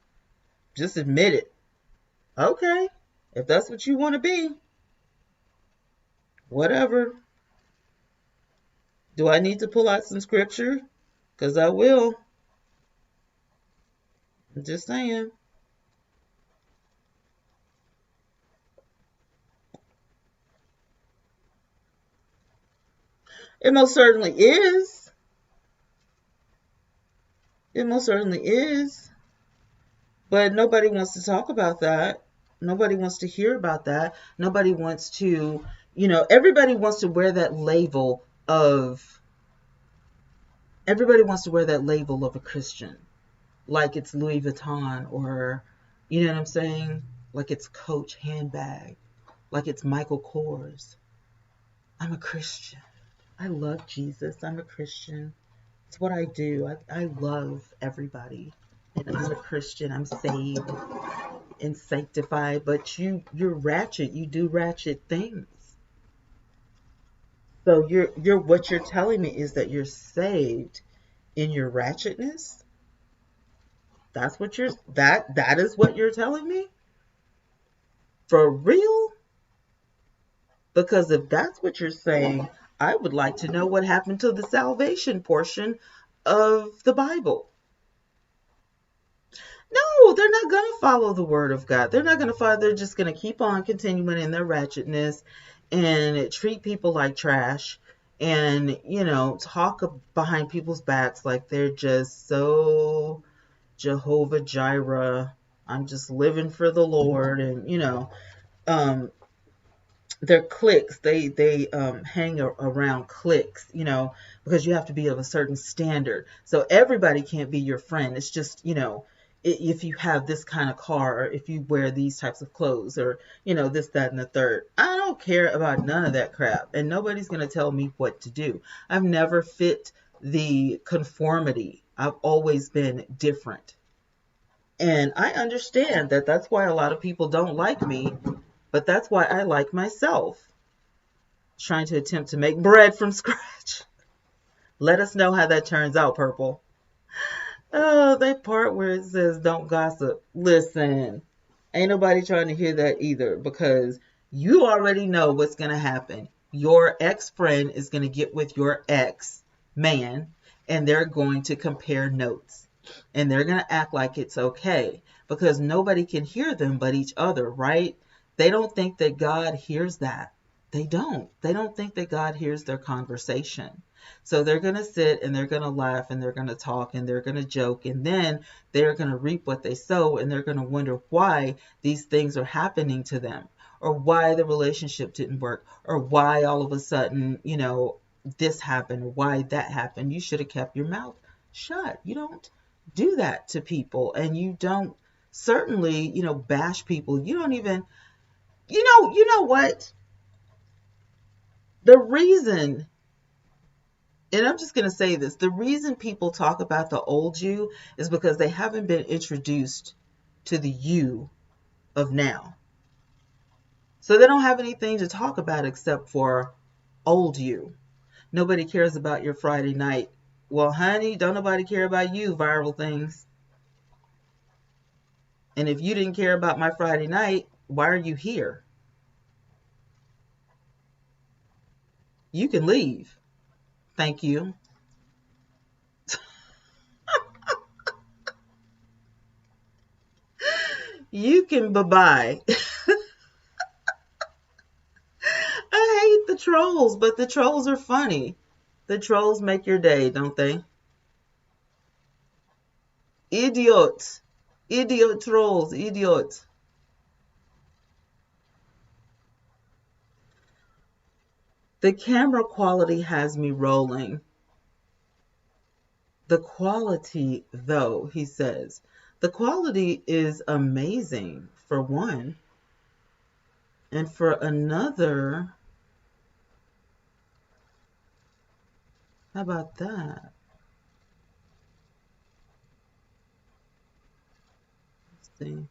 admit it. Okay. If that's what you want to be, whatever. Do I need to pull out some scripture? Cuz I will. I'm just saying. It most certainly is. It most certainly is. But nobody wants to talk about that. Nobody wants to hear about that. Nobody wants to, everybody wants to wear that label of, everybody wants to wear that label of a Christian. Like it's Louis Vuitton or, you know what I'm saying? Like it's Coach handbag. Like it's Michael Kors. I'm a Christian. I love Jesus. I'm a Christian. It's what I do. I love everybody. And I'm a Christian. I'm saved and sanctified, but you're ratchet. You do ratchet things. So you're what you're telling me is that you're saved in your ratchetness. That's what that is what you're telling me? For real? Because if that's what you're saying, I would like to know what happened to the salvation portion of the Bible. No, they're not going to follow the word of God. They're not going to follow. They're just going to keep on continuing in their ratchetness and treat people like trash and, talk behind people's backs like they're just so Jehovah Jireh. I'm just living for the Lord. And, um, their cliques, they hang around cliques, because you have to be of a certain standard. So everybody can't be your friend. It's just, if you have this kind of car, or if you wear these types of clothes, or this, that, and the third. I don't care about none of that crap, and nobody's going to tell me what to do. I've never fit the conformity. I've always been different, and I understand that that's why a lot of people don't like me, but that's why I like myself. Trying to attempt to make bread from scratch. Let us know how that turns out, Purple. Oh, that part where it says don't gossip. Listen, ain't nobody trying to hear that either, because you already know what's going to happen. Your ex-friend is going to get with your ex-man, and they're going to compare notes. And they're going to act like it's okay, because nobody can hear them but each other, right? They don't think that God hears that. They don't. They don't think that God hears their conversation. So they're going to sit and they're going to laugh and they're going to talk and they're going to joke, and then they're going to reap what they sow, and they're going to wonder why these things are happening to them, or why the relationship didn't work, or why all of a sudden, this happened, or why that happened. You should have kept your mouth shut. You don't do that to people, and you don't certainly, bash people. You don't even, you know what? The reason, and I'm just going to say this, the reason people talk about the old you is because they haven't been introduced to the you of now. So they don't have anything to talk about except for old you. Nobody cares about your Friday night. Well, honey, don't nobody care about you, viral things. And if you didn't care about my Friday night, why are you here? You can leave. Thank you. You can bye-bye. I hate the trolls, but the trolls are funny. The trolls make your day, don't they? Idiot. Idiot trolls. Idiot. The camera quality has me rolling. The quality, though, he says, the quality is amazing, for one. And for another, how about that? See.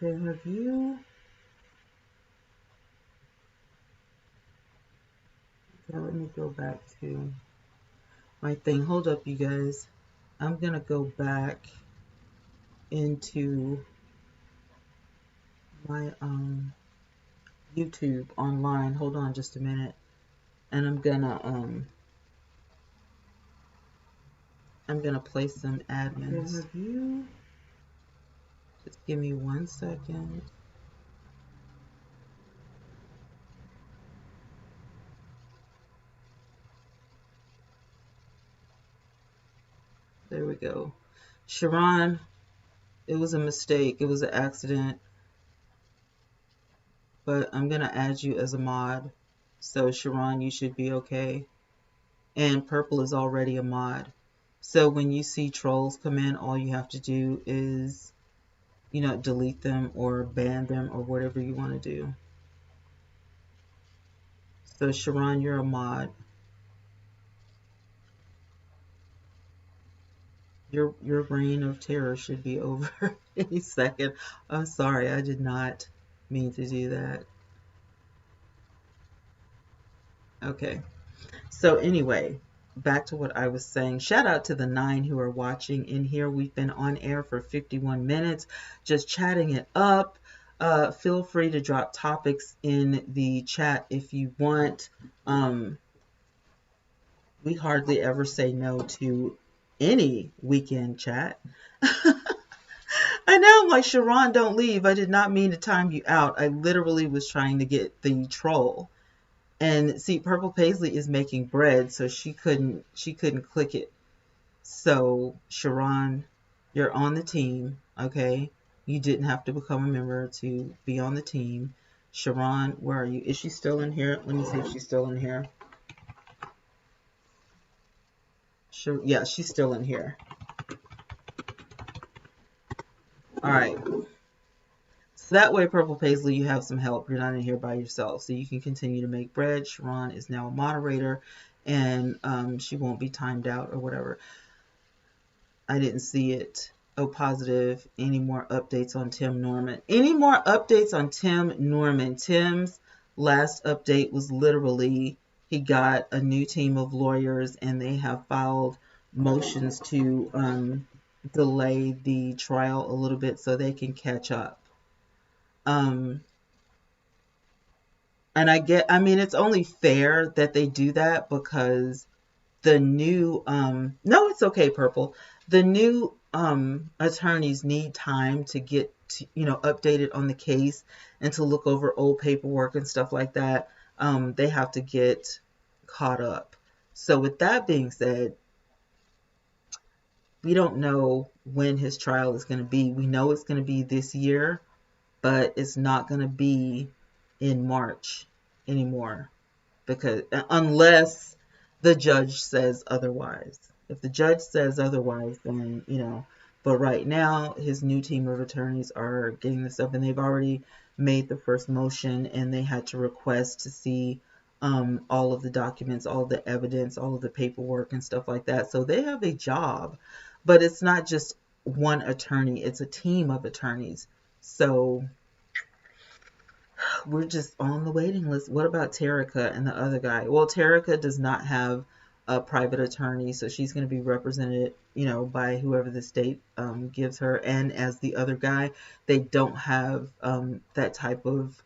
Okay, have you? Okay, let me go back to my thing. Hold up, you guys. I'm gonna go back into my YouTube online. Hold on just a minute. And I'm gonna place some admins. Okay, have you? Just give me 1 second. There we go. Sharon, it was a mistake. It was an accident. But I'm going to add you as a mod. So Sharon, you should be okay. And Purple is already a mod. So when you see trolls come in, all you have to do is, delete them or ban them or whatever you want to do. So Sharon, you're a mod. Your reign of terror should be over any second. I'm sorry, I did not mean to do that. Okay. So anyway, back to what I was saying. Shout out to the 9 who are watching in here. We've been on air for 51 minutes, just chatting it up. Feel free to drop topics in the chat if you want. We hardly ever say no to any weekend chat. I know, I'm like, Sharon, don't leave. I did not mean to time you out. I literally was trying to get the troll. And see, Purple Paisley is making bread, so she couldn't click it. So Sharon, you're on the team, okay? You didn't have to become a member to be on the team. Sharon, where are you? Is she still in here? Let me see if she's still in here. Sure, yeah, she's still in here. All right. So that way, Purple Paisley, you have some help. You're not in here by yourself. So you can continue to make bread. Sharon is now a moderator, and she won't be timed out or whatever. I didn't see it. Oh, positive. Any more updates on Tim Norman? Any more updates on Tim Norman? Tim's last update was literally he got a new team of lawyers and they have filed motions to delay the trial a little bit so they can catch up. And I mean, it's only fair that they do that because the new no, it's okay, Purple. The new attorneys need time to get updated on the case and to look over old paperwork and stuff like that. They have to get caught up. So with that being said, we don't know when his trial is going to be. We know it's going to be this year, but it's not going to be in March anymore, because unless the judge says otherwise. If the judge says otherwise, then, but right now his new team of attorneys are getting this up, and they've already made the first motion, and they had to request to see all of the documents, all of the evidence, all of the paperwork and stuff like that. So they have a job, but it's not just one attorney, it's a team of attorneys. So we're just on the waiting list. What about Terica and the other guy? Well, Terica does not have a private attorney, so she's going to be represented, by whoever the state gives her. And as the other guy, they don't have that type of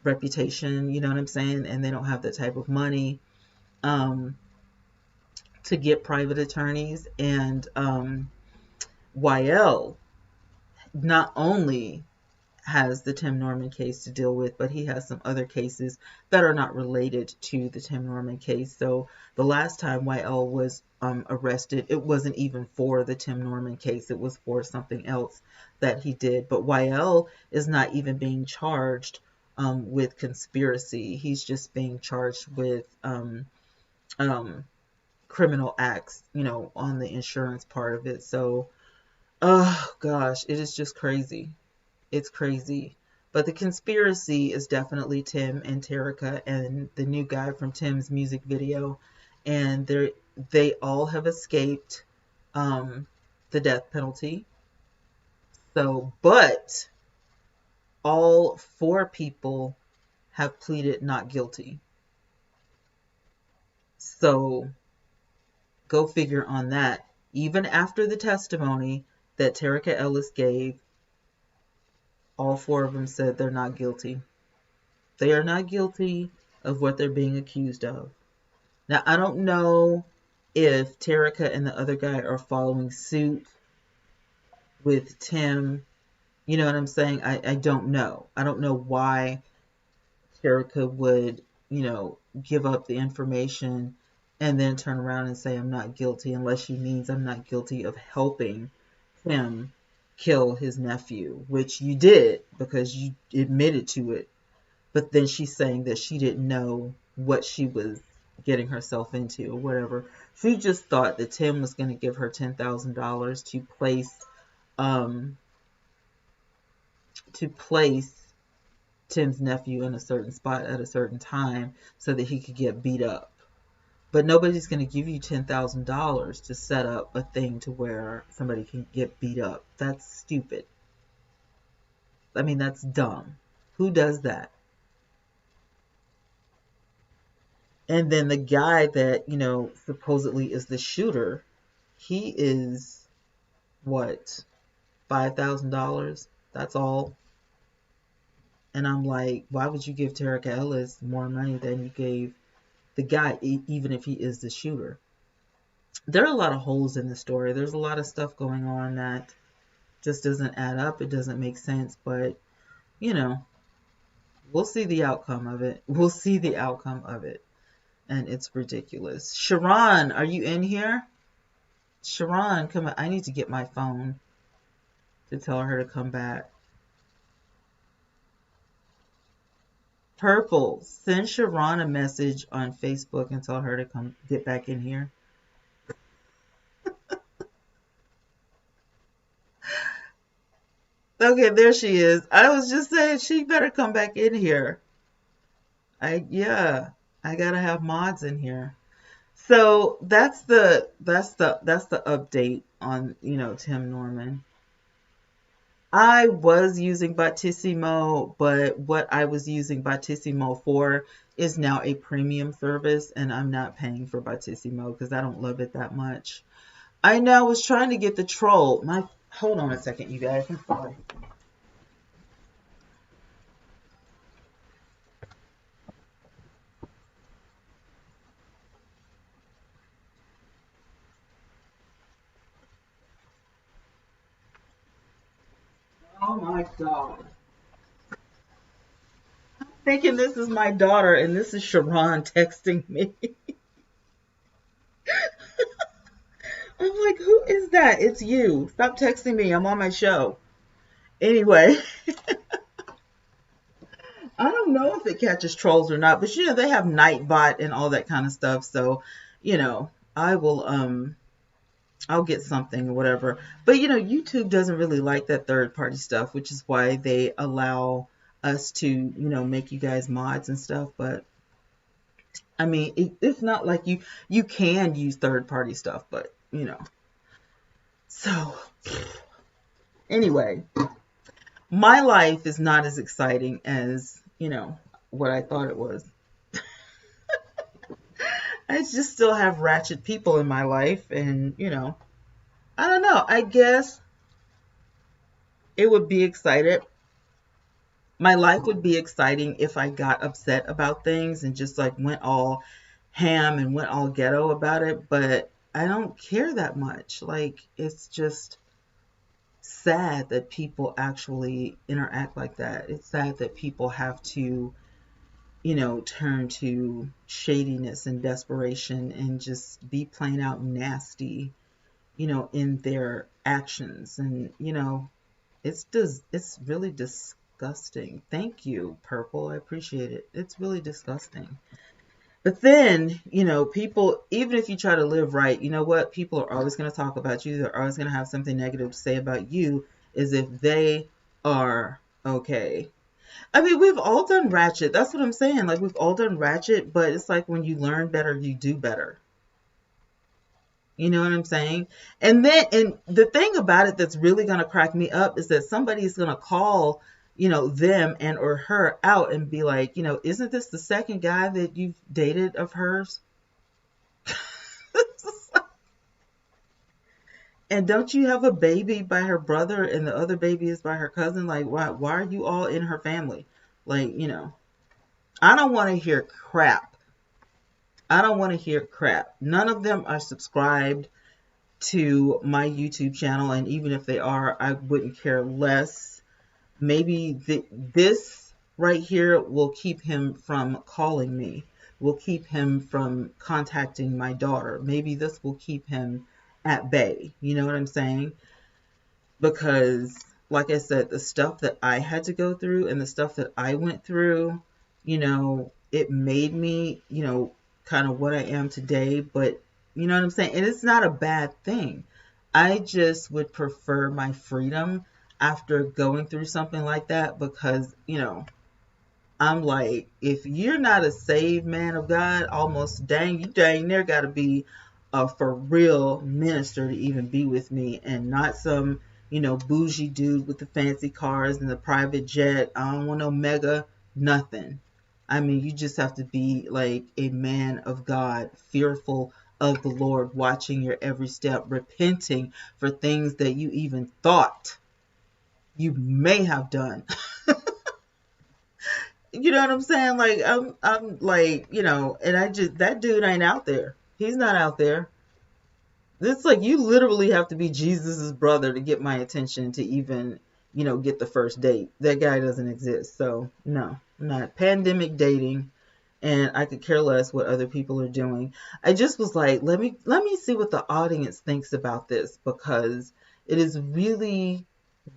reputation, you know what I'm saying? And they don't have that type of money to get private attorneys. And YL not only has the Tim Norman case to deal with, but he has some other cases that are not related to the Tim Norman case. So the last time YL was arrested, it wasn't even for the Tim Norman case. It was for something else that he did. But YL is not even being charged with conspiracy. He's just being charged with criminal acts, on the insurance part of it. So, oh gosh, it is just crazy. It's crazy. But the conspiracy is definitely Tim and Terica and the new guy from Tim's music video. And they all have escaped the death penalty. So, but all four people have pleaded not guilty. So go figure on that. Even after the testimony that Terica Ellis gave, all four of them said they're not guilty. They are not guilty of what they're being accused of. Now, I don't know if Terica and the other guy are following suit with Tim. You know what I'm saying? I don't know. I don't know why Terica would, give up the information and then turn around and say, I'm not guilty, unless she means I'm not guilty of helping him kill his nephew, which you did because you admitted to it. But then she's saying that she didn't know what she was getting herself into or whatever. She just thought that Tim was going to give her $10,000 to place Tim's nephew in a certain spot at a certain time so that he could get beat up. But nobody's going to give you $10,000 to set up a thing to where somebody can get beat up. That's stupid. I mean, that's dumb. Who does that? And then the guy that, supposedly is the shooter, he is, what, $5,000? That's all. And I'm like, why would you give Terica Ellis more money than you gave the guy, even if he is the shooter? There are a lot of holes in the story. There's a lot of stuff going on that just doesn't add up. It doesn't make sense. But, we'll see the outcome of it. We'll see the outcome of it. And it's ridiculous. Sharon, are you in here? Sharon, come on. I need to get my phone to tell her to come back. Purple, send Sharon a message on Facebook and tell her to come get back in here. Okay, there she is. I was just saying she better come back in here. I gotta have mods in here. So that's the update on Tim Norman. I was using Bottissimo, but what I was using Bottissimo for is now a premium service, and I'm not paying for Bottissimo because I don't love it that much. I now was trying to get the troll. Hold on a second, you guys. I'm sorry. Oh my God. I'm thinking this is my daughter and this is Sharon texting me. I'm like, who is that? It's you. Stop texting me. I'm on my show. Anyway, I don't know if it catches trolls or not, but they have Nightbot and all that kind of stuff. So, I will I'll get something or whatever. But YouTube doesn't really like that third party stuff, which is why they allow us to, make you guys mods and stuff. But I mean, it's not like you can use third party stuff, but So anyway, my life is not as exciting as, what I thought it was. I just still have ratchet people in my life, and I don't know. I guess it would be excited. My life would be exciting if I got upset about things and just like went all ham and went all ghetto about it, but I don't care that much. Like, it's just sad that people actually interact like that. It's sad that people have to, turn to shadiness and desperation and just be plain out nasty, in their actions. And, it's really disgusting. Thank you, Purple. I appreciate it. It's really disgusting. But then, people, even if you try to live right, you know what? People are always going to talk about you. They're always going to have something negative to say about you, as if they are okay. I mean, we've all done ratchet. That's what I'm saying. Like, we've all done ratchet, but it's like when you learn better, you do better. You know what I'm saying? And the thing about it that's really going to crack me up is that somebody's going to call, them and or her out and be like, isn't this the second guy that you've dated of hers? And don't you have a baby by her brother and the other baby is by her cousin? Like, why are you all in her family? Like, I don't want to hear crap. I don't want to hear crap. None of them are subscribed to my YouTube channel, and even if they are, I wouldn't care less. Maybe this right here will keep him from calling me, will keep him from contacting my daughter. Maybe this will keep him at bay. You know what I'm saying? Because, like I said, the stuff that I had to go through and the stuff that I went through, it made me, kind of what I am today. But you know what I'm saying? And it's not a bad thing. I just would prefer my freedom after going through something like that because, I'm like, if you're not a saved man of God, almost you dang near got to be a for real minister to even be with me, and not some, bougie dude with the fancy cars and the private jet. I don't want no mega, nothing. I mean, you just have to be like a man of God, fearful of the Lord, watching your every step, repenting for things that you even thought you may have done. You know what I'm saying? Like, I'm like, and that dude ain't out there. He's not out there. It's like you literally have to be Jesus's brother to get my attention to even, get the first date. That guy doesn't exist. So no, I'm not. Pandemic dating, and I could care less what other people are doing. I just was like, let me see what the audience thinks about this, because it is really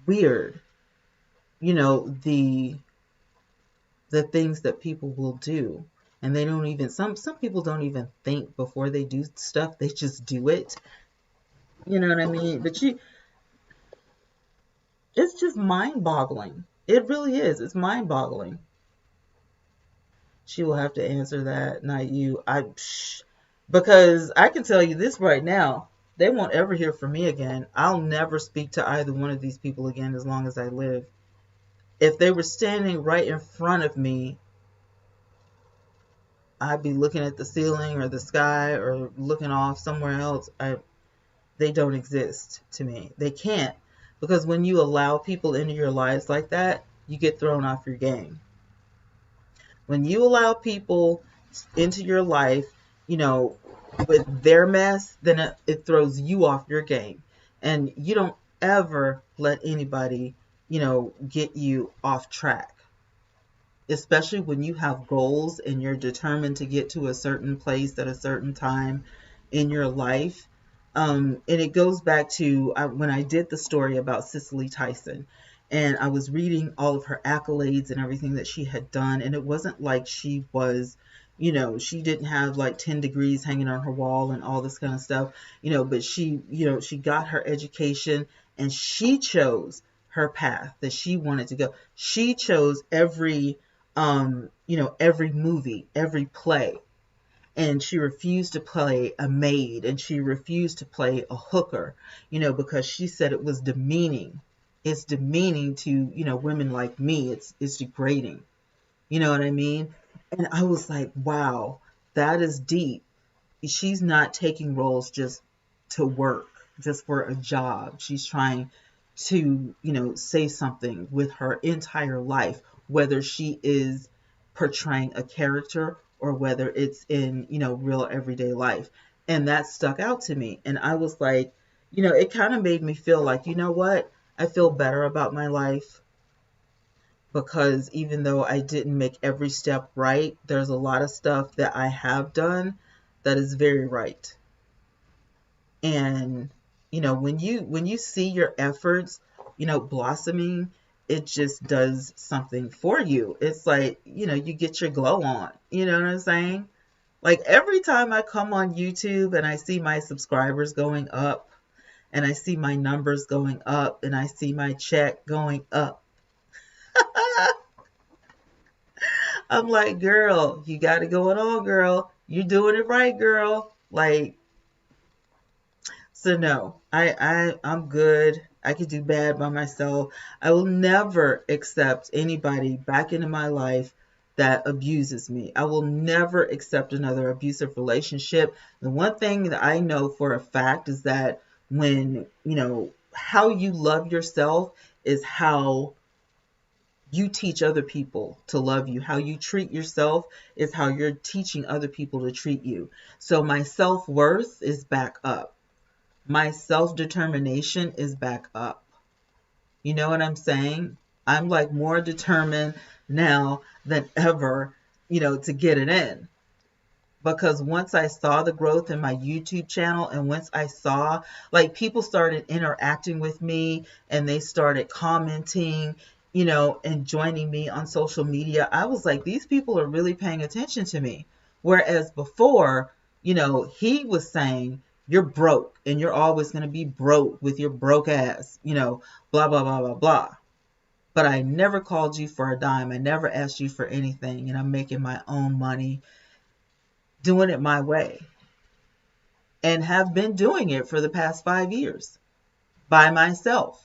weird, the things that people will do. And they don't even, some people don't even think before they do stuff. They just do it. You know what I mean? But it's just mind boggling. It really is. It's mind boggling. She will have to answer that, not you. Because I can tell you this right now. They won't ever hear from me again. I'll never speak to either one of these people again as long as I live. If they were standing right in front of me, I'd be looking at the ceiling or the sky or looking off somewhere else. They don't exist to me. They can't, because when you allow people into your lives like that, you get thrown off your game. When you allow people into your life, with their mess, then it throws you off your game. And you don't ever let anybody, get you off track. Especially when you have goals and you're determined to get to a certain place at a certain time in your life. And it goes back to when I did the story about Cicely Tyson, and I was reading all of her accolades and everything that she had done. And it wasn't like she was, she didn't have like 10 degrees hanging on her wall and all this kind of stuff, but she, she got her education and she chose her path that she wanted to go. She chose every movie, every play. And she refused to play a maid, and she refused to play a hooker, because she said it was demeaning. It's demeaning to, women like me. It's degrading. You know what I mean? And I was like, wow, that is deep. She's not taking roles just to work, just for a job. She's trying to, say something with her entire life, whether she is portraying a character or whether it's in, real everyday life. And that stuck out to me. And I was like, it kind of made me feel like, you know what? I feel better about my life, because even though I didn't make every step right, there's a lot of stuff that I have done that is very right. And, when you see your efforts, blossoming, it just does something for you. It's like, you get your glow on. You know what I'm saying? Like every time I come on YouTube and I see my subscribers going up and I see my numbers going up and I see my check going up, I'm like, girl, you got it going on, girl. You're doing it right, girl. Like, so no, I'm good. I could do bad by myself. I will never accept anybody back into my life that abuses me. I will never accept another abusive relationship. The one thing that I know for a fact is that when, how you love yourself is how you teach other people to love you. How you treat yourself is how you're teaching other people to treat you. So my self-worth is back up. My self-determination is back up. You know what I'm saying? I'm like more determined now than ever, to get it in. Because once I saw the growth in my YouTube channel, and once I saw, like, people started interacting with me and they started commenting, and joining me on social media, I was like, these people are really paying attention to me. Whereas before, he was saying, you're broke and you're always going to be broke with your broke ass, blah, blah, blah, blah, blah. But I never called you for a dime. I never asked you for anything. And I'm making my own money, doing it my way, and have been doing it for the past 5 years by myself.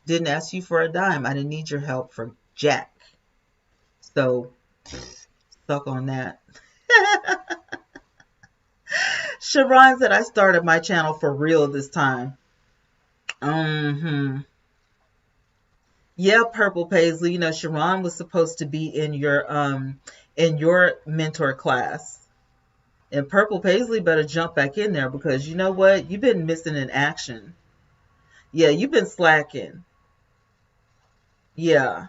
Didn't ask you for a dime. I didn't need your help for jack. So, suck on that. Sharon said I started my channel for real this time. Yeah, Purple Paisley. Sharon was supposed to be in your mentor class. And Purple Paisley better jump back in there, because you know what? You've been missing in action. Yeah, you've been slacking. Yeah.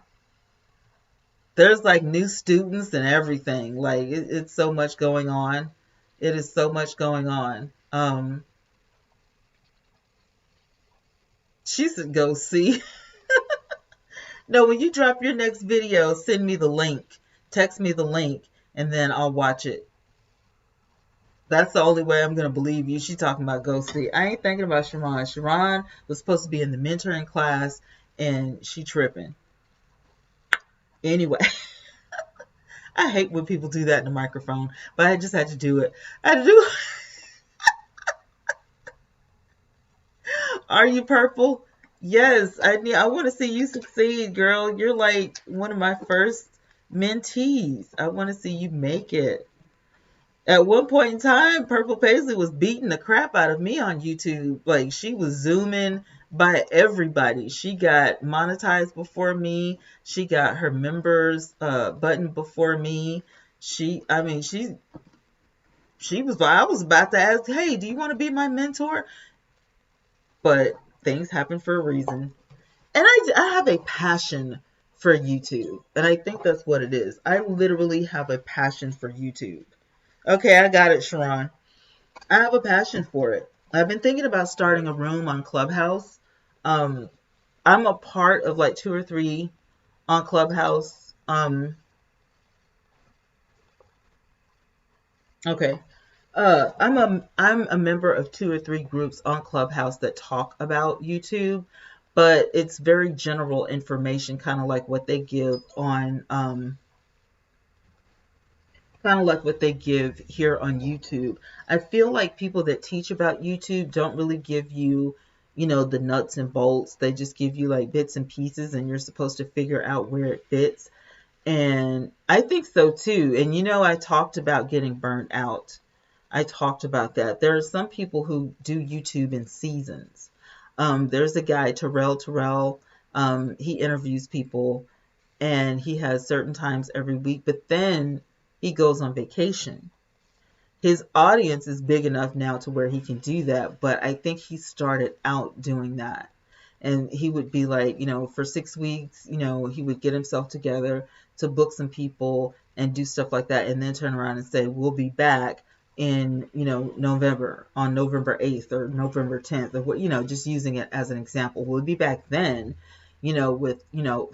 There's like new students and everything. Like, it's so much going on. It is so much going on. She said, go see. No, when you drop your next video, send me the link. Text me the link, and then I'll watch it. That's the only way I'm going to believe you. She talking about go see. I ain't thinking about Sharon. Sharon was supposed to be in the mentoring class, and she tripping. Anyway, I hate when people do that in the microphone, but I just had to do it. I had to do it. Are you purple? Yes, I want to see you succeed, girl. You're like one of my first mentees. I want to see you make it. At one point in time, Purple Paisley was beating the crap out of me on YouTube. Like, she was zooming by everybody. She got monetized before me. She got her members button before me. I was about to ask, hey, do you want to be my mentor? But things happen for a reason. And I have a passion for YouTube. And I think that's what it is. I literally have a passion for YouTube. Okay, I got it, Sharon. I have a passion for it. I've been thinking about starting a room on Clubhouse. I'm a part of like 2 or 3 on Clubhouse. Okay. I'm a member of 2 or 3 groups on Clubhouse that talk about YouTube, but it's very general information, kind of like what they give on kind of like what they give here on YouTube. I feel like people that teach about YouTube don't really give you, the nuts and bolts. They just give you like bits and pieces, and you're supposed to figure out where it fits. And I think so too. And I talked about getting burnt out. I talked about that. There are some people who do YouTube in seasons. There's a guy, Terrell. He interviews people, and he has certain times every week, but then he goes on vacation. His audience is big enough now to where he can do that, but I think he started out doing that. And he would be like, for 6 weeks, he would get himself together to book some people and do stuff like that, and then turn around and say, we'll be back in, November, on November 8th or November 10th, or what, just using it as an example. We'll be back then, with,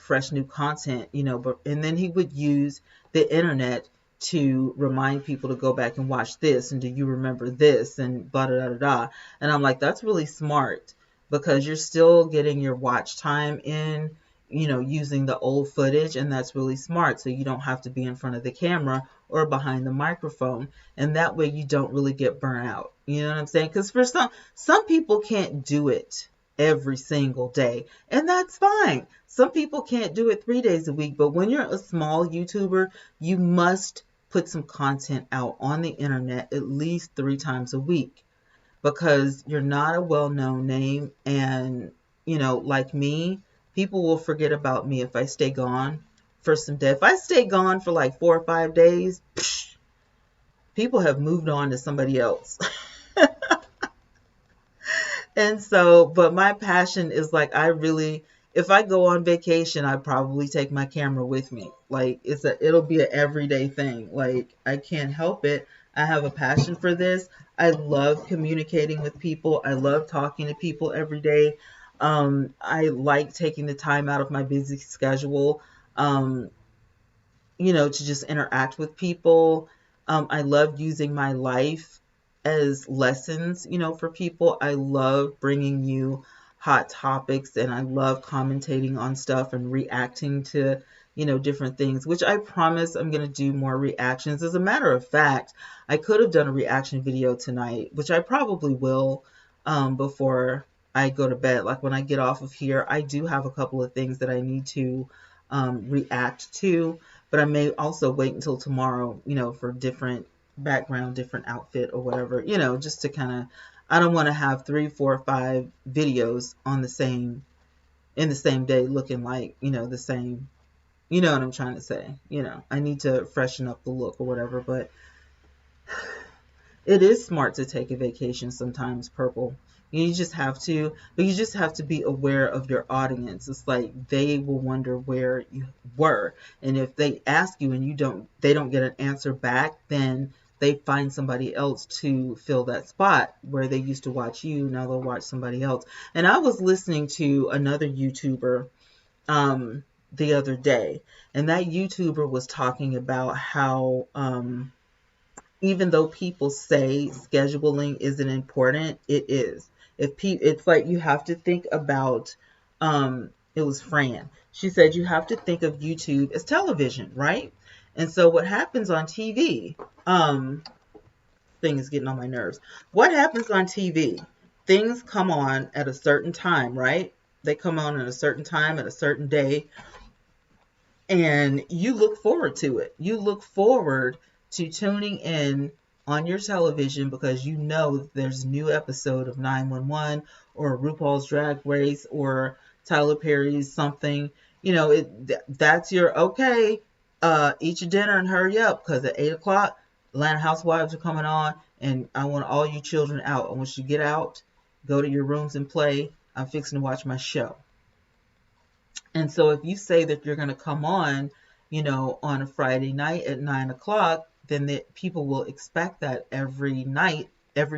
fresh new content, and then he would use the internet to remind people to go back and watch this, and do you remember this, and blah, da, da, da. And I'm like, that's really smart, because you're still getting your watch time in, using the old footage, and that's really smart. So you don't have to be in front of the camera or behind the microphone, and that way you don't really get burnt out. You know what I'm saying? Because for some people can't do it every single day, and that's fine. Some people can't do it 3 days a week, but when you're a small YouTuber, you must put some content out on the internet at least 3 times a week, because you're not a well-known name. And like me, people will forget about me if I stay gone for some day. If I stay gone for like 4 or 5 days, people have moved on to somebody else. And so, but my passion is like, if I go on vacation, I probably take my camera with me. Like it'll be an everyday thing. Like I can't help it. I have a passion for this. I love communicating with people. I love talking to people every day. I like taking the time out of my busy schedule, to just interact with people. I love using my life as lessons, for people. I love bringing you hot topics, and I love commentating on stuff and reacting to, different things, which I promise I'm going to do more reactions. As a matter of fact, I could have done a reaction video tonight, which I probably will, before I go to bed. Like when I get off of here, I do have a couple of things that I need to react to, but I may also wait until tomorrow, for different background, different outfit or whatever, just to kind of, I don't want to have 3, 4, 5 videos in the same day looking like, the same, you know what I'm trying to say. I need to freshen up the look or whatever, but it is smart to take a vacation sometimes, Purple. You just have to, but you just have to be aware of your audience. It's like they will wonder where you were. And if they ask you and they don't get an answer back, then they find somebody else to fill that spot where they used to watch you. Now they'll watch somebody else. And I was listening to another YouTuber the other day, and that YouTuber was talking about how even though people say scheduling isn't important, it is. It's like you have to think about, it was Fran. She said you have to think of YouTube as television, right? And so what happens on TV, thing is getting on my nerves. What happens on TV? Things come on at a certain time, right? They come on at a certain time, at a certain day, and you look forward to it. You look forward to tuning in on your television because you know there's a new episode of 911 or RuPaul's Drag Race or Tyler Perry's something. That's your okay. Eat your dinner and hurry up, because at 8 o'clock, Atlanta Housewives are coming on, and I want all you children out. I want you to get out, go to your rooms and play. I'm fixing to watch my show. And so if you say that you're going to come on, on a Friday night at 9 o'clock, then people will expect that every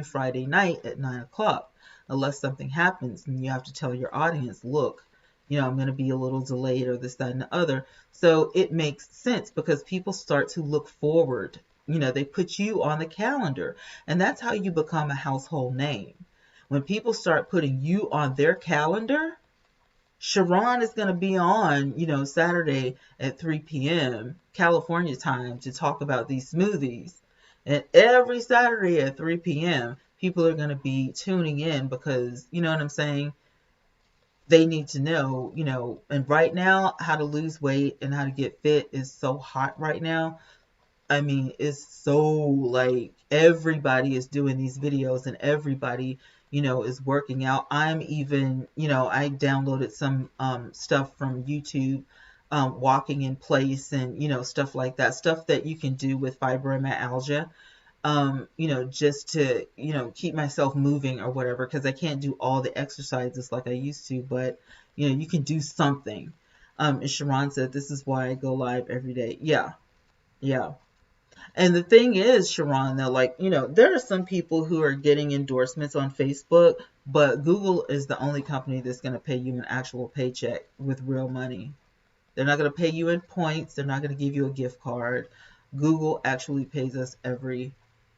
Friday night at 9 o'clock, unless something happens and you have to tell your audience, look, I'm going to be a little delayed or this, that, and the other. So it makes sense because people start to look forward. They put you on the calendar, and that's how you become a household name. When people start putting you on their calendar, Sharon is going to be on, Saturday at 3 p.m. California time to talk about these smoothies. And every Saturday at 3 p.m., people are going to be tuning in because, you know what I'm saying? They need to know, and right now, how to lose weight and how to get fit is so hot right now. I mean, it's so like everybody is doing these videos and everybody, is working out. I'm even, I downloaded some stuff from YouTube, walking in place and, stuff like that, stuff that you can do with fibromyalgia, just to, keep myself moving or whatever, because I can't do all the exercises like I used to, but, you can do something. And Sharon said, this is why I go live every day. Yeah. Yeah. And the thing is, Sharon, though, like, there are some people who are getting endorsements on Facebook, but Google is the only company that's going to pay you an actual paycheck with real money. They're not going to pay you in points. They're not going to give you a gift card. Google actually pays us every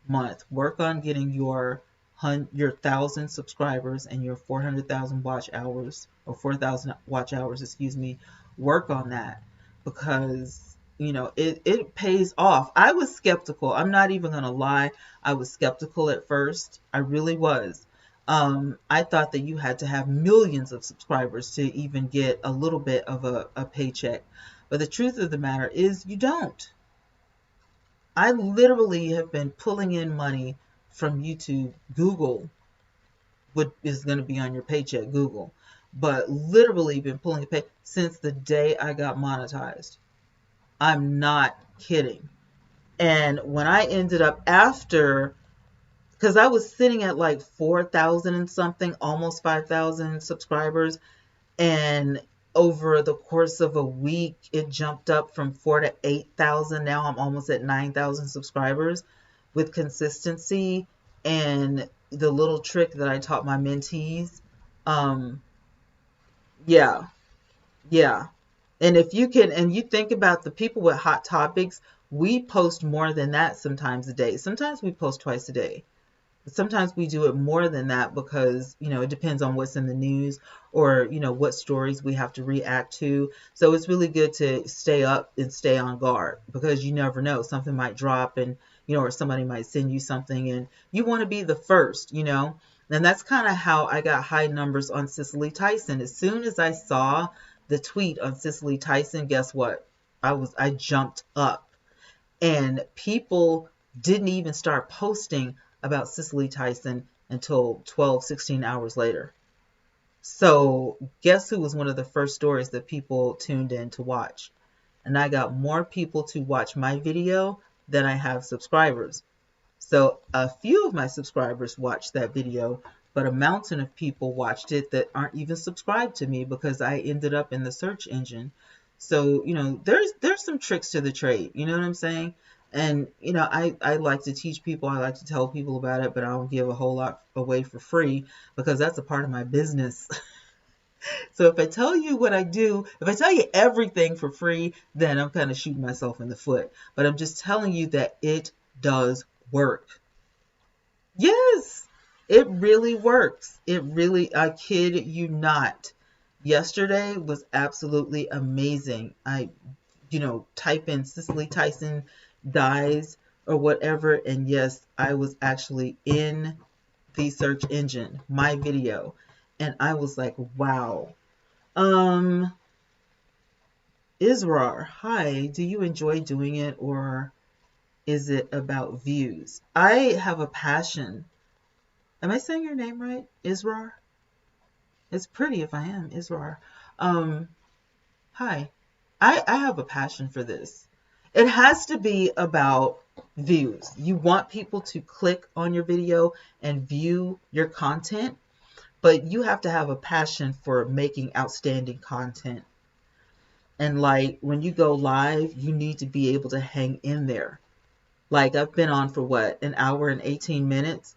month. Work on getting your 1,000 subscribers and your 400,000 watch hours, or 4,000 watch hours, excuse me, work on that because, it pays off. I was skeptical. I'm not even going to lie. I was skeptical at first. I really was. I thought that you had to have millions of subscribers to even get a little bit of a paycheck. But the truth of the matter is you don't. I literally have been pulling in money from YouTube. Google is going to be on your paycheck, Google. But literally been pulling a pay since the day I got monetized. I'm not kidding. And when I ended up after, because I was sitting at like 4,000 and something, almost 5,000 subscribers. And over the course of a week, it jumped up from 4 to 8,000. Now I'm almost at 9,000 subscribers with consistency and the little trick that I taught my mentees. Yeah, yeah. And if you can, and you think about the people with hot topics, we post more than that sometimes a day. Sometimes we post twice a day. Sometimes we do it more than that because, it depends on what's in the news or, what stories we have to react to. So it's really good to stay up and stay on guard because you never know. Something might drop and, or somebody might send you something and you want to be the first, And that's kind of how I got high numbers on Cicely Tyson. As soon as I saw the tweet on Cicely Tyson, guess what? I jumped up and people didn't even start posting about Cicely Tyson until 12, 16 hours later. So guess who was one of the first stories that people tuned in to watch? And I got more people to watch my video than I have subscribers. So a few of my subscribers watched that video, but a mountain of people watched it that aren't even subscribed to me because I ended up in the search engine. So, there's some tricks to the trade. You know what I'm saying? And, I like to teach people, I like to tell people about it, but I don't give a whole lot away for free because that's a part of my business. So if I tell you what I do, if I tell you everything for free, then I'm kind of shooting myself in the foot. But I'm just telling you that it does work. Yes, it really works. It really, I kid you not. Yesterday was absolutely amazing. I type in Cicely Tyson dies or whatever. And yes, I was actually in the search engine, my video. And I was like, wow. Israr, hi, do you enjoy doing it or is it about views? I have a passion. Am I saying your name right? Israr? It's pretty if I am, Israr. Hi. I have a passion for this. It has to be about views. You want people to click on your video and view your content, but you have to have a passion for making outstanding content. And like when you go live, you need to be able to hang in there. Like I've been on for what, an hour and 18 minutes?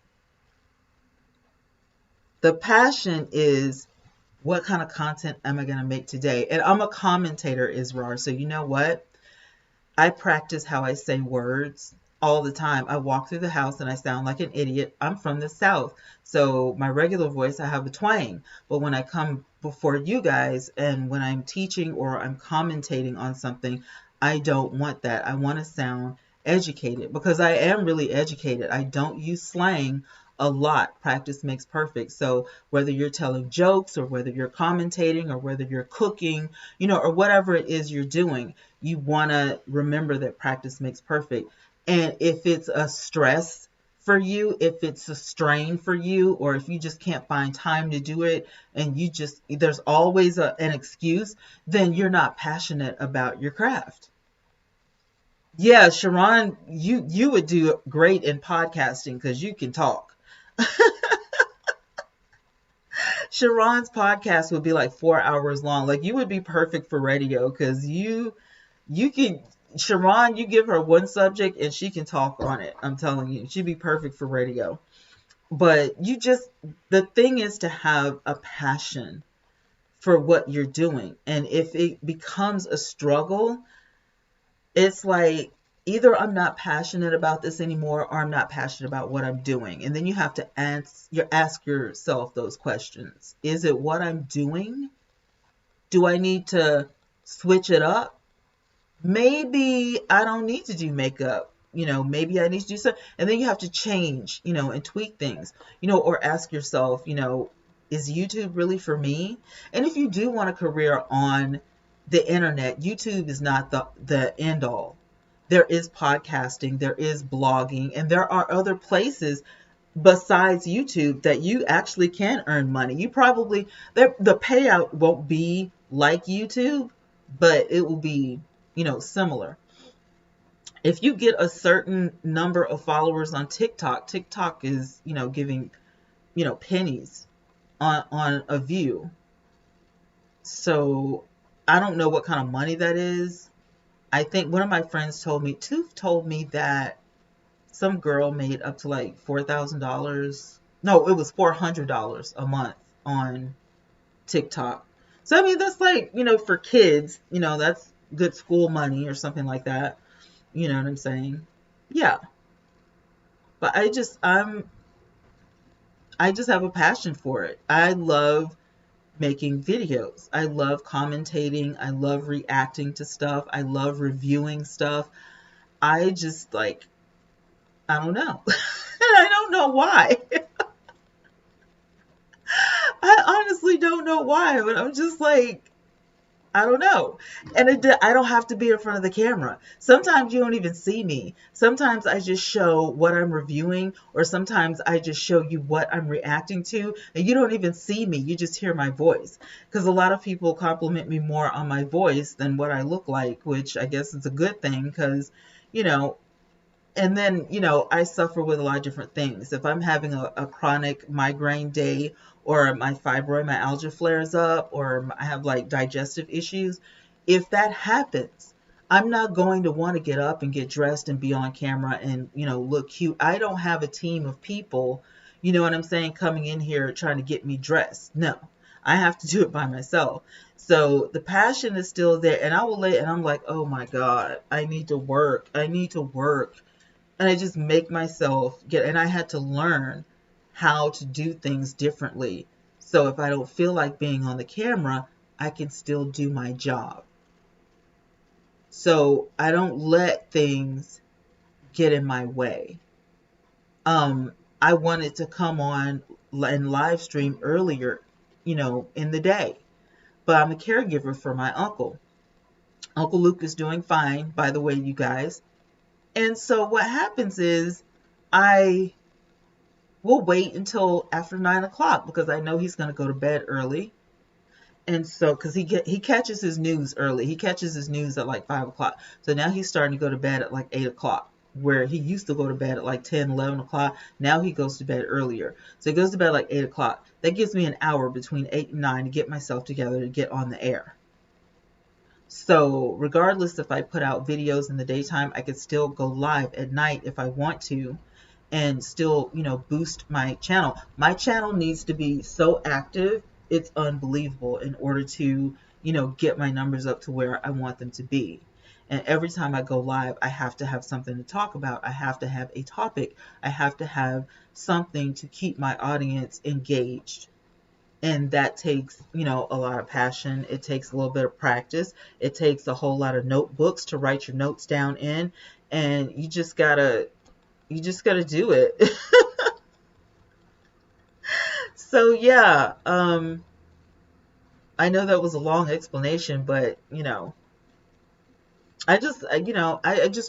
The passion is what kind of content am I going to make today? And I'm a commentator, Israr. So you know what? I practice how I say words all the time. I walk through the house and I sound like an idiot. I'm from the South. So my regular voice, I have a twang. But when I come before you guys and when I'm teaching or I'm commentating on something, I don't want that. I want to sound educated because I am really educated. I don't use slang a lot. Practice makes perfect. So whether you're telling jokes or whether you're commentating or whether you're cooking, or whatever it is you're doing, you want to remember that practice makes perfect. And if it's a stress for you, if it's a strain for you, or if you just can't find time to do it and there's always an excuse, then you're not passionate about your craft. Yeah, Sharon, you would do great in podcasting because you can talk. Sharon's podcast would be like 4 hours long. Like you would be perfect for radio because you can, Sharon, you give her one subject and she can talk on it. I'm telling you, she'd be perfect for radio. But the thing is to have a passion for what you're doing. And if it becomes a struggle, it's like either I'm not passionate about this anymore or I'm not passionate about what I'm doing. And then you have to ask yourself those questions. Is it what I'm doing? Do I need to switch it up. Maybe I don't need to do makeup. Maybe I need to do something. And then you have to change, and tweak things, or ask yourself, is YouTube really for me? And if you do want a career on the internet, YouTube is not the end all. There is podcasting, there is blogging, and there are other places besides YouTube that you actually can earn money. You probably, the payout won't be like YouTube, but it will be, similar. If you get a certain number of followers on TikTok is, giving, pennies on a view. So I don't know what kind of money that is. I think one of my friends told me, Tooth told me that some girl made up to like $4,000. No, it was $400 a month on TikTok. So I mean, that's like, for kids, that's good school money or something like that. You know what I'm saying? Yeah. But I just have a passion for it. I love making videos. I love commentating. I love reacting to stuff. I love reviewing stuff. I just like, I don't know. I don't know why. I honestly don't know why, but I'm just like, I don't know. And I don't have to be in front of the camera. Sometimes you don't even see me. Sometimes I just show what I'm reviewing, or sometimes I just show you what I'm reacting to, and you don't even see me. You just hear my voice. Because a lot of people compliment me more on my voice than what I look like, which I guess is a good thing because, and then, I suffer with a lot of different things. If I'm having a chronic migraine day, or my fibromyalgia flares up, or I have like digestive issues, if that happens, I'm not going to want to get up and get dressed and be on camera and, look cute. I don't have a team of people, you know what I'm saying, coming in here trying to get me dressed. No, I have to do it by myself. So the passion is still there, and I will and I'm like, oh my God, I need to work. I need to work. And I just make myself and I had to learn how to do things differently. So if I don't feel like being on the camera, I can still do my job. So I don't let things get in my way. I wanted to come on and live stream earlier, in the day, but I'm a caregiver for my uncle. Uncle Luke is doing fine, by the way, you guys. And so what happens is I will wait until after 9 o'clock because I know he's going to go to bed early. And so, because he catches his news early. He catches his news at like 5 o'clock. So now he's starting to go to bed at like 8 o'clock, where he used to go to bed at like 10, 11 o'clock. Now he goes to bed earlier. So he goes to bed like 8 o'clock. That gives me an hour between 8 and 9 to get myself together to get on the air. So regardless if I put out videos in the daytime, I could still go live at night if I want to and still, boost my channel. My channel needs to be so active, it's unbelievable in order to, get my numbers up to where I want them to be. And every time I go live, I have to have something to talk about. I have to have a topic. I have to have something to keep my audience engaged. And that takes, a lot of passion. It takes a little bit of practice. It takes a whole lot of notebooks to write your notes down in. And you just gotta do it. So yeah, I know that was a long explanation, but I just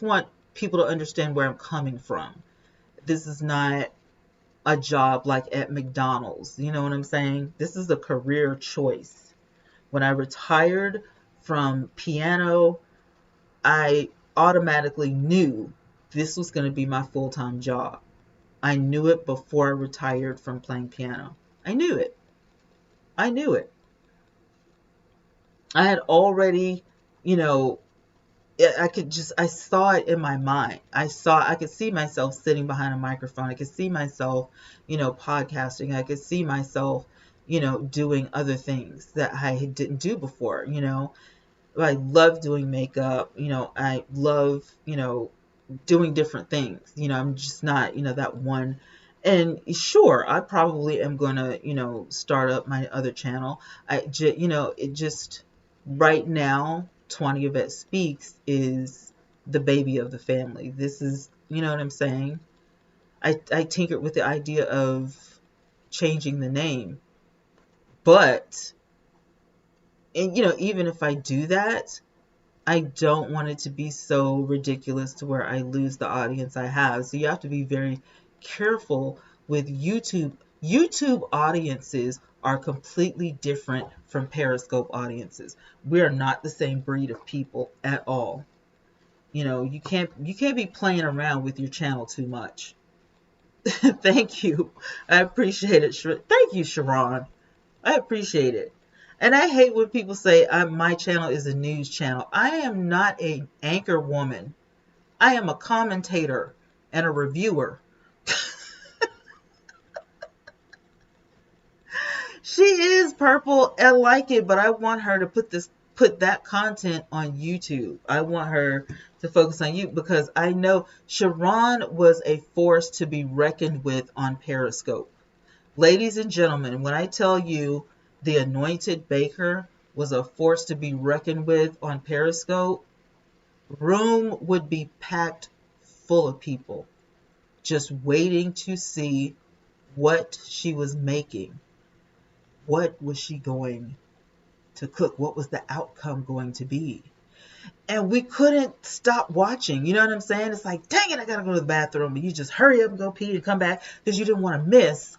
want people to understand where I'm coming from. This is not a job like at McDonald's. You know what I'm saying? This is a career choice. When I retired from piano, I automatically knew this was going to be my full-time job. I knew it before I retired from playing piano. I knew it. I knew it. I had already, I saw it in my mind. I could see myself sitting behind a microphone. I could see myself, podcasting. I could see myself, doing other things that I didn't do before, I love doing makeup, I love, doing different things. I'm just not, that one. And sure, I probably am going to, start up my other channel. It just, right now, 20 Yvette Speaks is the baby of the family. This is, you know what I'm saying? I tinkered with the idea of changing the name, but, and even if I do that, I don't want it to be so ridiculous to where I lose the audience I have. So you have to be very careful with YouTube. YouTube audiences are completely different from Periscope audiences. We are not the same breed of people at all. You can't be playing around with your channel too much. Thank you. I appreciate it. Thank you, Sharon. I appreciate it. And I hate when people say my channel is a news channel. I am not an anchor woman. I am a commentator and a reviewer. She is purple. I like it, but I want her to put that content on YouTube. I want her to focus on you because I know Sharon was a force to be reckoned with on Periscope. Ladies and gentlemen, when I tell you the Anointed Baker was a force to be reckoned with on Periscope, room would be packed full of people just waiting to see what she was making. What was she going to cook? What was the outcome going to be? And we couldn't stop watching. You know what I'm saying? It's like, dang it, I gotta go to the bathroom. But you just hurry up and go pee and come back because you didn't want to miss.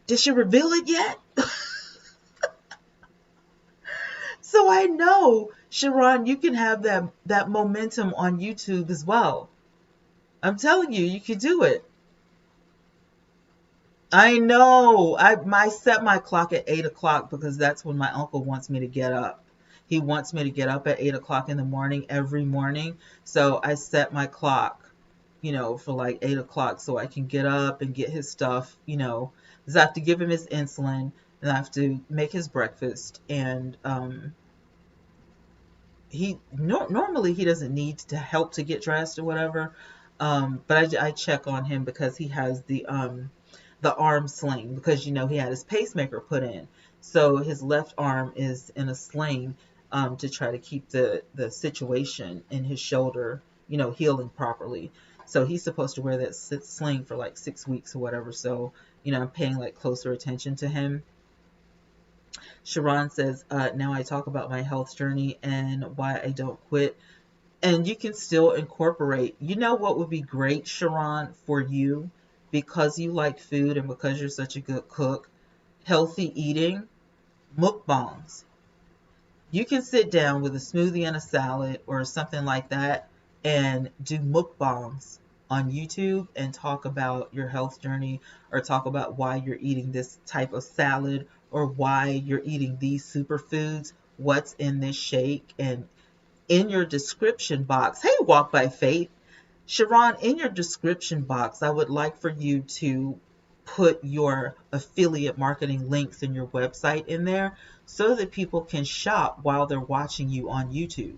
Did she reveal it yet? So I know, Sharon, you can have that momentum on YouTube as well. I'm telling you, you can do it. I know. I set my clock at 8 o'clock because that's when my uncle wants me to get up. He wants me to get up at 8 o'clock in the morning every morning. So I set my clock, for like 8 o'clock so I can get up and get his stuff, because I have to give him his insulin and I have to make his breakfast. And normally he doesn't need to help to get dressed or whatever. But I check on him because he has the arm sling because he had his pacemaker put in, so his left arm is in a sling to try to keep the situation in his shoulder healing properly. So he's supposed to wear that sling for like 6 weeks or whatever. So I'm paying like closer attention to him. Sharon says, now I talk about my health journey and why I don't quit. And you can still incorporate, what would be great, Sharon, for you, because you like food and because you're such a good cook, healthy eating, mukbangs. You can sit down with a smoothie and a salad or something like that and do mukbangs on YouTube and talk about your health journey or talk about why you're eating this type of salad or why you're eating these superfoods, what's in this shake. And in your description box, hey, Walk by Faith, Sharon, in your description box, I would like for you to put your affiliate marketing links in your website in there so that people can shop while they're watching you on YouTube.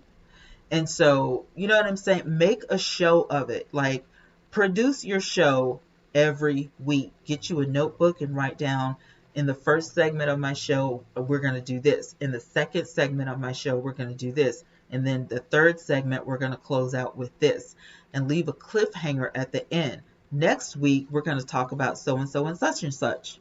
And so, you know what I'm saying? Make a show of it. Like, produce your show every week. Get you a notebook and write down, in the first segment of my show, we're going to do this. In the second segment of my show, we're going to do this. And then the third segment, we're going to close out with this and leave a cliffhanger at the end. Next week, we're going to talk about so-and-so and such and such.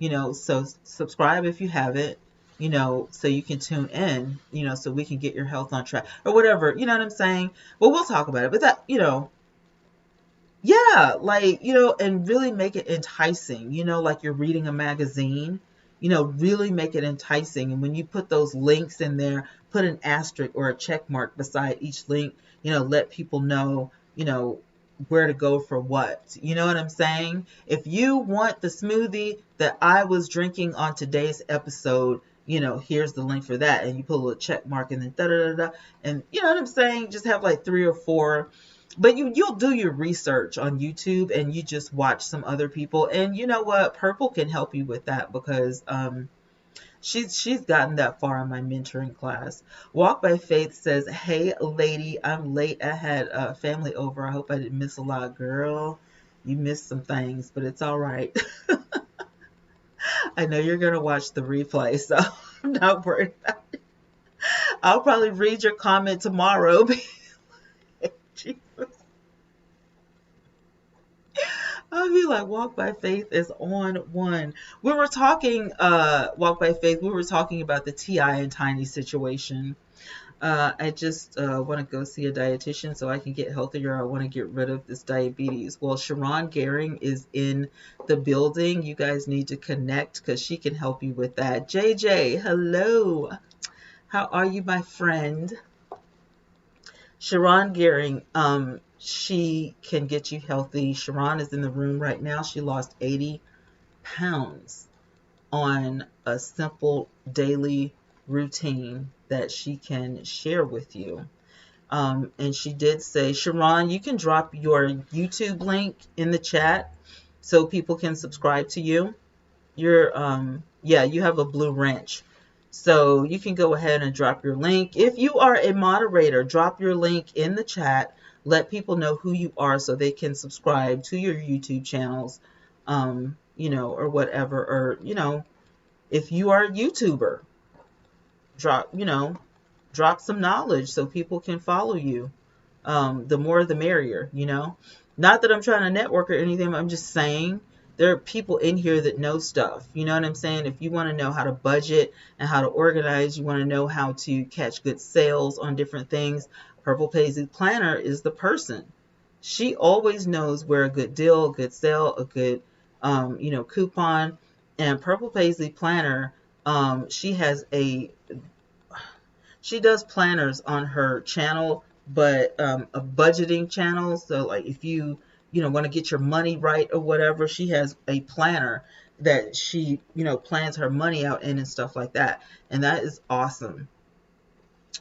So subscribe if you haven't, so you can tune in, so we can get your health on track or whatever, you know what I'm saying? Well, we'll talk about it, but that, yeah, like, and really make it enticing, like you're reading a magazine, really make it enticing. And when you put those links in there, put an asterisk or a check mark beside each link, let people know, where to go for what. You know what I'm saying? If you want the smoothie that I was drinking on today's episode, here's the link for that. And you put a little check mark and then da da da da. And you know what I'm saying? Just have like 3 or 4. But you'll do your research on YouTube and you just watch some other people. And you know what? Purple can help you with that because she's gotten that far in my mentoring class. Walk by Faith says, hey, lady, I'm late. I had family over. I hope I didn't miss a lot. Girl, you missed some things, but it's all right. I know you're going to watch the replay, so I'm not worried about it. I'll probably read your comment tomorrow. Jesus. I'll be like, Walk by Faith is on one. We were talking, Walk by Faith, we were talking about the T.I. and Tiny situation. I just want to go see a dietitian so I can get healthier. I want to get rid of this diabetes. Well, Sharon Garing is in the building. You guys need to connect because she can help you with that. JJ, hello. How are you, my friend? Sharon Garing, she can get you healthy. Sharon is in the room right now. She lost 80 pounds on a simple daily routine that she can share with you. And she did say, Sharon, you can drop your YouTube link in the chat so people can subscribe to you. Yeah, you have a blue wrench. So you can go ahead and drop your link. If you are a moderator, drop your link in the chat. Let people know who you are so they can subscribe to your YouTube channels, or whatever. Or, if you are a YouTuber, drop some knowledge so people can follow you. The more the merrier, Not that I'm trying to network or anything, I'm just saying there are people in here that know stuff. You know what I'm saying? If you want to know how to budget and how to organize, you want to know how to catch good sales on different things, Purple Paisley Planner is the person. She always knows where a good deal, a good sale, a good, coupon. And Purple Paisley Planner, she does planners on her channel, but a budgeting channel. So like if you want to get your money right or whatever, she has a planner that she plans her money out in and stuff like that. And that is awesome.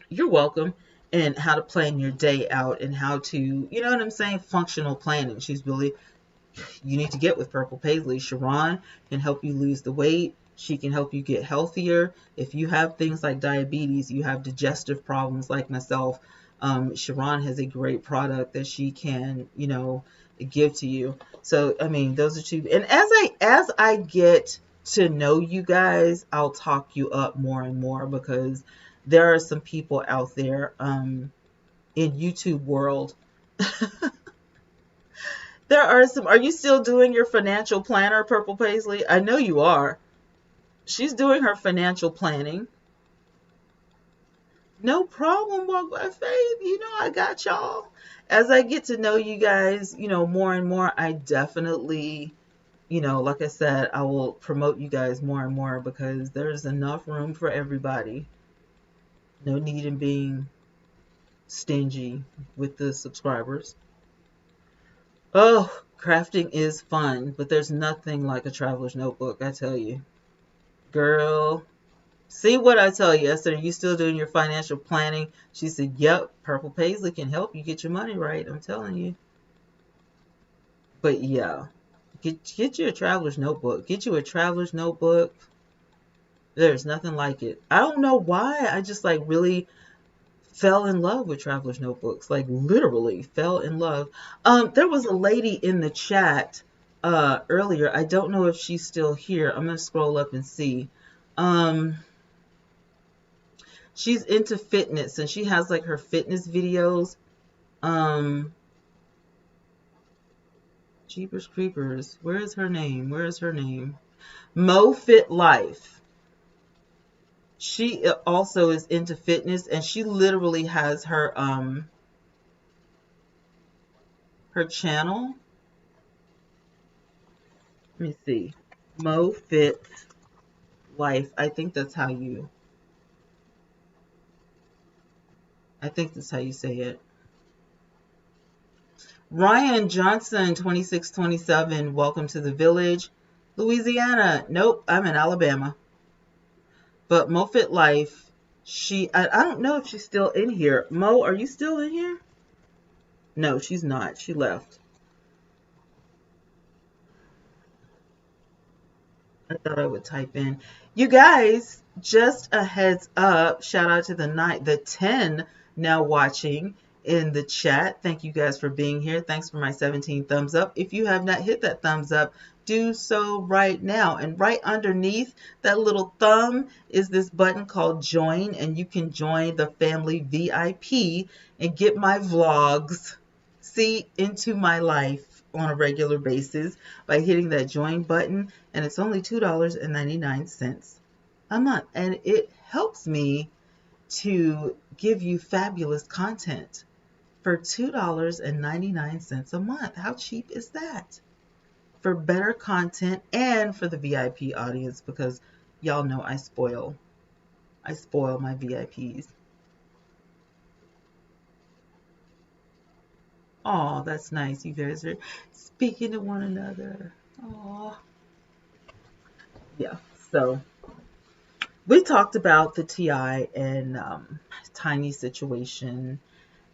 You're welcome. And how to plan your day out and how to, you know what I'm saying, functional planning. You need to get with Purple Paisley. Sharon can help you lose the weight. She can help you get healthier. If you have things like diabetes, you have digestive problems like myself, Sharon has a great product that she can, give to you. So, I mean, those are two. And as I get to know you guys, I'll talk you up more and more because there are some people out there in YouTube world. Are you still doing your financial planner, Purple Paisley? I know you are. She's doing her financial planning. No problem, Walk by Faith. I got y'all. As I get to know you guys, more and more, I definitely, like I said, I will promote you guys more and more because there's enough room for everybody. No need in being stingy with the subscribers. Oh, crafting is fun, but there's nothing like a traveler's notebook, I tell you. Girl, see what I tell you. I said, are you still doing your financial planning? She said, yep, Purple Paisley can help you get your money right. I'm telling you. But yeah, get you a traveler's notebook. Get you a traveler's notebook. There's nothing like it. I don't know why. I just really fell in love with traveler's notebooks. Like literally fell in love. There was a lady in the chat earlier. I don't know if she's still here. I'm gonna scroll up and see. She's into fitness and she has like her fitness videos. Jeepers Creepers. Where is her name? Mo Fit Life. She also is into fitness and she literally has her channel. Let me see. Mo Fit Life. I think that's how you say it. Ryan Johnson, 2627. Welcome to the village. Louisiana. Nope, I'm in Alabama. But Mo Fit Life, I don't know if she's still in here. Mo, are you still in here? No, she's not. She left. I thought I would type in. You guys, just a heads up. Shout out to the 10 now watching in the chat. Thank you guys for being here. Thanks for my 17 thumbs up. If you have not hit that thumbs up, do so right now. And right underneath that little thumb is this button called join, and you can join the family VIP and get my vlogs, see into my life on a regular basis by hitting that join button. And it's only $2.99 a month, and it helps me to give you fabulous content for $2.99 a month. How cheap is that? For better content and for the VIP audience, because y'all know I spoil my VIPs. Oh, that's nice. You guys are speaking to one another. Oh, yeah. So we talked about the T.I. and Tiny situation.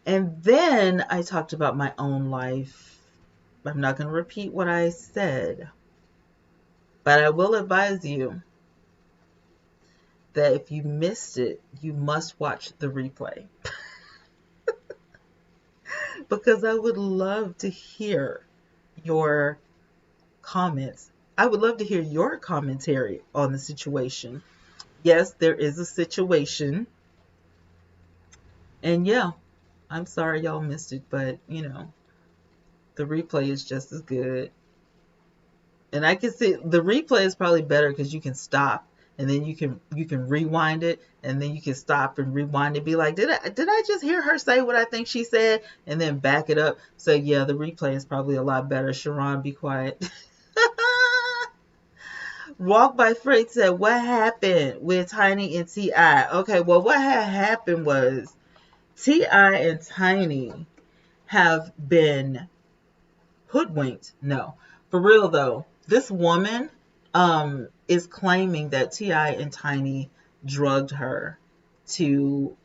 And then I talked about my own life. I'm not going to repeat what I said, but I will advise you that if you missed it, you must watch the replay. Because I would love to hear your comments. I would love to hear your commentary on the situation. Yes, there is a situation. And yeah, I'm sorry y'all missed it, but the replay is just as good. And I can see the replay is probably better because you can stop and then you can rewind it, and then you can stop and rewind it, be like, did I just hear her say what I think she said, and then back it up. So yeah, the replay is probably a lot better. Sharon, be quiet. Walk by Freight said, what happened with Tiny and T.I.? Okay, well, what had happened was T.I. and Tiny have been hoodwinked. No, for real though, this woman is claiming that T.I. and Tiny drugged her to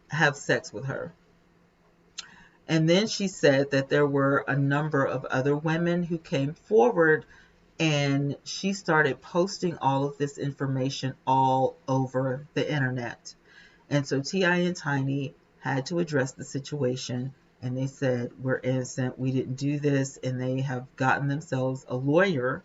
have sex with her. And then she said that there were a number of other women who came forward, and she started posting all of this information all over the internet. And so T.I. and Tiny had to address the situation, and they said, we're innocent, we didn't do this, and they have gotten themselves a lawyer.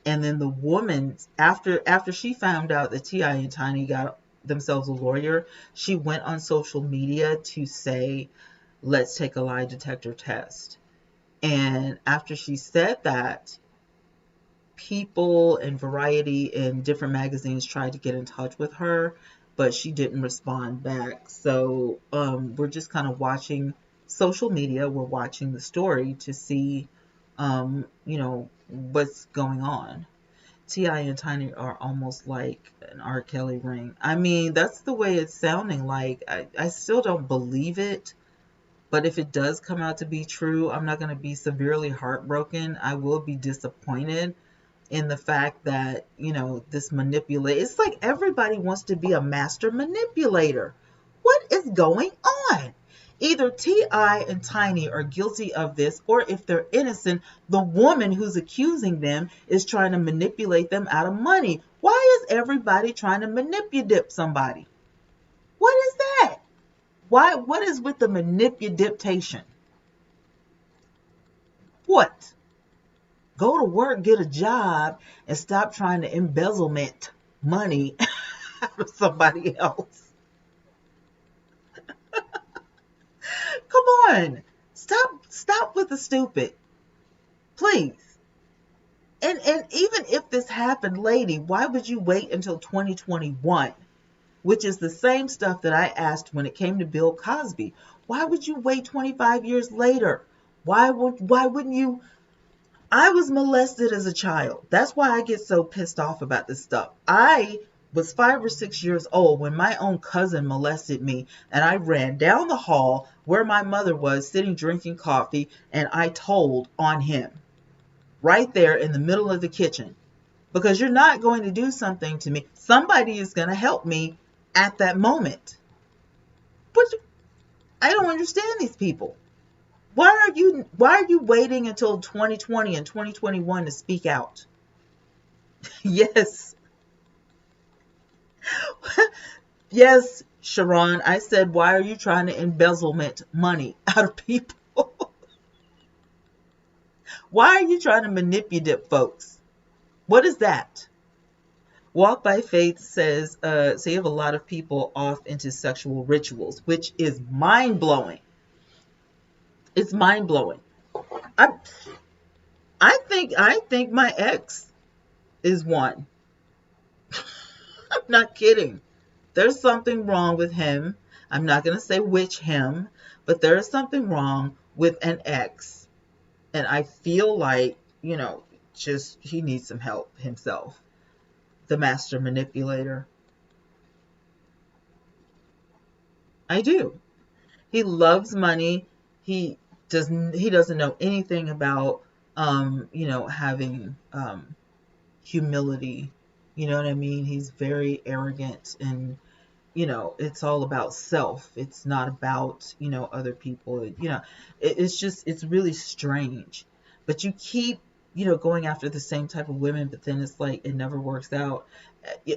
And then the woman, after she found out that T.I. and Tiny got themselves a lawyer, she went on social media to say, let's take a lie detector test. And after she said that, People and Variety and different magazines tried to get in touch with her, but she didn't respond back. So we're just kind of watching social media. We're watching the story to see, what's going on. T.I. and Tiny are almost like an R. Kelly ring. I mean, that's the way it's sounding like. I still don't believe it. But if it does come out to be true, I'm not going to be severely heartbroken. I will be disappointed in the fact that, this manipulate. It's like everybody wants to be a master manipulator. What is going on? Either T.I. and Tiny are guilty of this, or if they're innocent, the woman who's accusing them is trying to manipulate them out of money. Why is everybody trying to manipulate somebody? What is that? Why? What is with the manipulation? What? Go to work, get a job, and stop trying to embezzlement money out of somebody else. Come on. Stop with the stupid. Please. And even if this happened, lady, why would you wait until 2021? Which is the same stuff that I asked when it came to Bill Cosby. Why would you wait 25 years later? Why wouldn't you? I was molested as a child. That's why I get so pissed off about this stuff. I was 5 or 6 years old when my own cousin molested me, and I ran down the hall where my mother was sitting drinking coffee, and I told on him right there in the middle of the kitchen. Because you're not going to do something to me. Somebody is going to help me at that moment. But I don't understand these people. Why are you waiting until 2020 and 2021 to speak out? Yes. Yes, Sharon, I said, why are you trying to embezzlement money out of people? Why are you trying to manipulate folks? What is that? Walk by Faith says, so you have a lot of people off into sexual rituals, which is mind blowing. It's mind blowing. I, I think my ex is one. I'm not kidding. There's something wrong with him. I'm not going to say which him, but there is something wrong with an ex. And I feel like, just he needs some help himself. The master manipulator. I do. He loves money. He doesn't know anything about having humility. You know what I mean? He's very arrogant, and it's all about self. It's not about other people. It's really strange. But you keep going after the same type of women, but then it's like it never works out.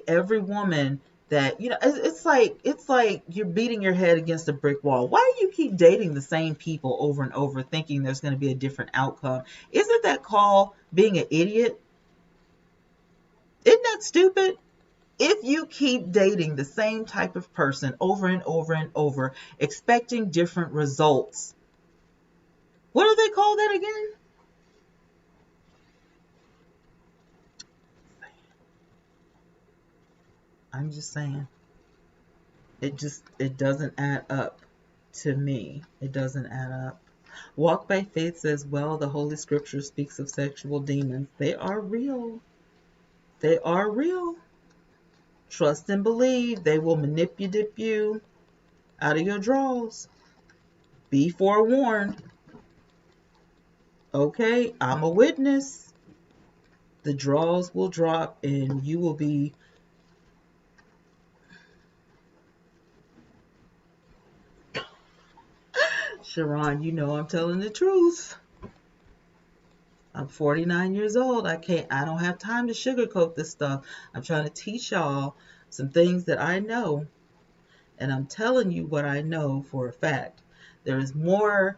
Every woman that it's like you're beating your head against a brick wall. Why do you keep dating the same people over and over, thinking there's going to be a different outcome? Isn't that called being an idiot? Isn't that stupid? If you keep dating the same type of person over and over and over, expecting different results, what do they call that again? I'm just saying. It doesn't add up to me. It doesn't add up. Walk by Faith says, well, the Holy Scripture speaks of sexual demons. They are real. They are real. Trust and believe. They will manipulate you out of your drawers. Be forewarned. Okay, I'm a witness. The draws will drop and you will be Sharon, I'm telling the truth. I'm 49 years old. I don't have time to sugarcoat this stuff. I'm trying to teach y'all some things that I know, and I'm telling you what I know for a fact. There is more.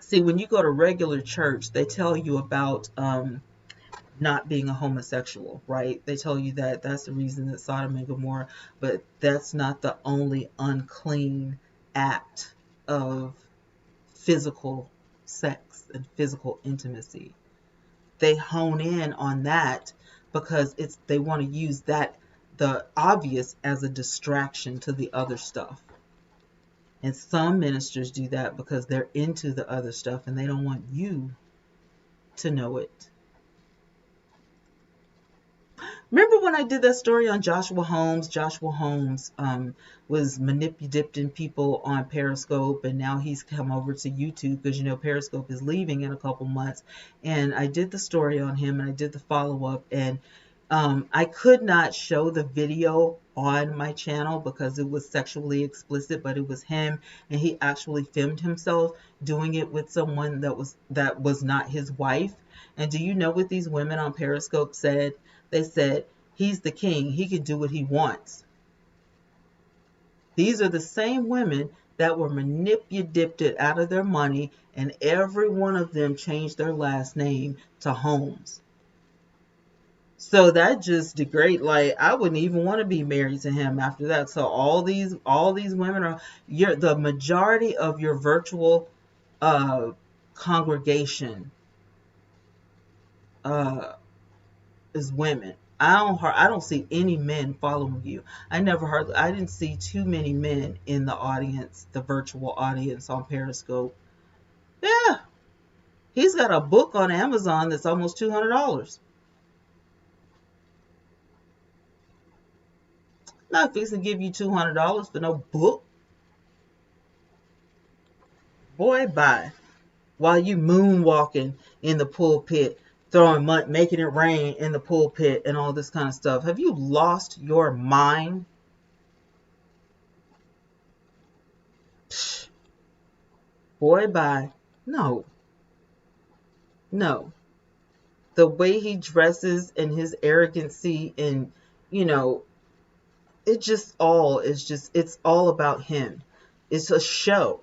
See, when you go to regular church, they tell you about not being a homosexual, right? They tell you that that's the reason that Sodom and Gomorrah, but that's not the only unclean act of physical sex and physical intimacy. They hone in on that because they want to use that, the obvious, as a distraction to the other stuff. And some ministers do that because they're into the other stuff and they don't want you to know it. Remember when I did that story on Joshua Holmes? Joshua Holmes was manipulating people on Periscope, and now he's come over to YouTube because Periscope is leaving in a couple months. And I did the story on him, and I did the follow-up, and I could not show the video on my channel because it was sexually explicit, but it was him, and he actually filmed himself doing it with someone that was not his wife. And do you know what these women on Periscope said? They said, he's the king. He can do what he wants. These are the same women that were manipulated out of their money, and every one of them changed their last name to Holmes. So that just degrade. Like, I wouldn't even want to be married to him after that. So all these women are, the majority of your virtual congregation is women. I don't see any men following you. I didn't see too many men in the audience, the virtual audience on Periscope. Yeah. He's got a book on Amazon that's almost $200. Not fixing to give you $200 for no book. Boy, bye. While you moonwalking in the pulpit, throwing money, making it rain in the pulpit and all this kind of stuff. Have you lost your mind? Psh. Boy, bye. No. The way he dresses and his arrogancy and, it's all about him. It's a show.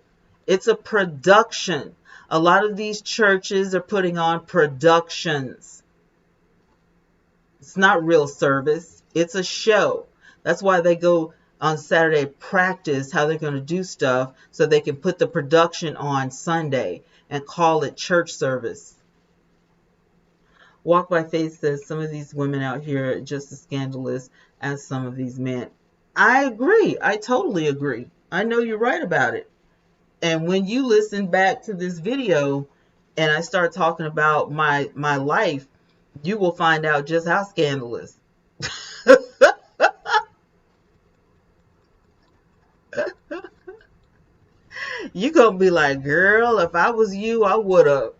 It's a production. A lot of these churches are putting on productions. It's not real service. It's a show. That's why they go on Saturday, practice how they're going to do stuff so they can put the production on Sunday and call it church service. Walk by Faith says some of these women out here are just as scandalous as some of these men. I agree. I totally agree. I know you're right about it. And when you listen back to this video and I start talking about my life, you will find out just how scandalous. You gonna be like, girl, if I was you, I would have.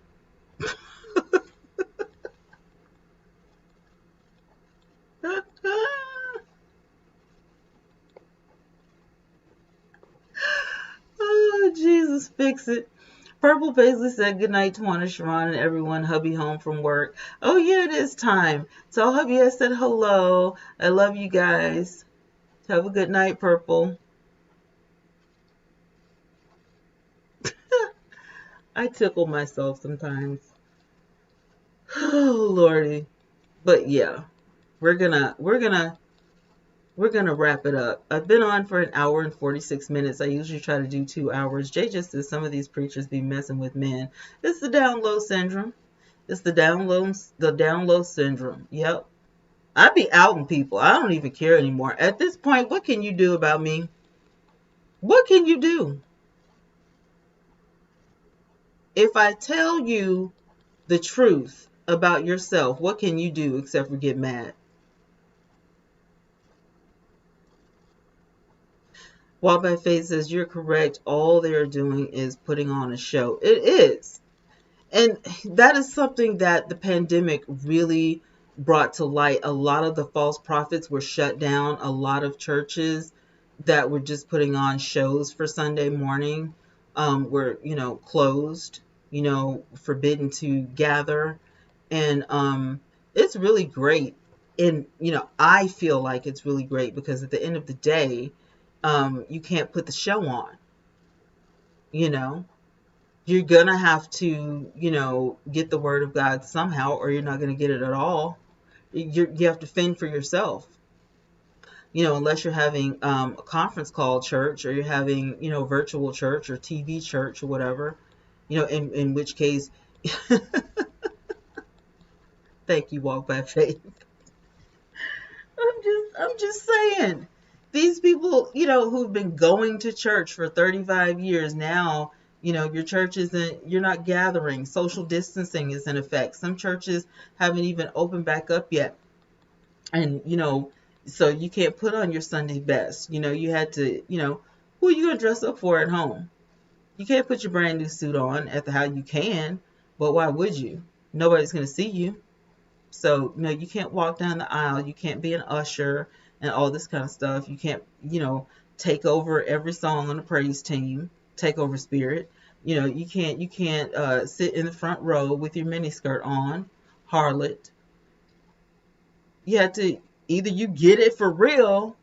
Oh, Jesus, fix it. Purple Paisley said, good night, Tawana, Sharon, and everyone. Hubby home from work. Oh, yeah, it is time. Tell hubby I said hello. I love you guys. Have a good night, Purple. I tickle myself sometimes. Oh, Lordy. But yeah, we're gonna wrap it up. I've been on for an hour and 46 minutes. I usually try to do 2 hours. Jay just says some of these preachers be messing with men. It's the down low syndrome. It's the down low syndrome. Yep. I be outing people. I don't even care anymore. At this point, what can you do about me? What can you do? If I tell you the truth about yourself, what can you do except for get mad? Walk by Faith says, you're correct. All they are doing is putting on a show. It is. And that is something that the pandemic really brought to light. A lot of the false prophets were shut down. A lot of churches that were just putting on shows for Sunday morning were, closed, forbidden to gather. And it's really great. And, I feel like it's really great because at the end of the day, you can't put the show on, you're going to have to, get the word of God somehow, or you're not going to get it at all. You have to fend for yourself, unless you're having a conference call church, or you're having, virtual church or TV church or whatever, in which case, thank you, Walk by Faith. I'm just saying, these people, who've been going to church for 35 years now, your church isn't, you're not gathering. Social distancing is in effect. Some churches haven't even opened back up yet. And, so you can't put on your Sunday best. You had to, who are you going to dress up for at home? You can't put your brand new suit on at the house. You can, but why would you? Nobody's going to see you. So, you can't walk down the aisle. You can't be an usher and all this kind of stuff. You can't, take over every song on the praise team, take over spirit. You can't sit in the front row with your miniskirt on, harlot. You have to, either you get it for real,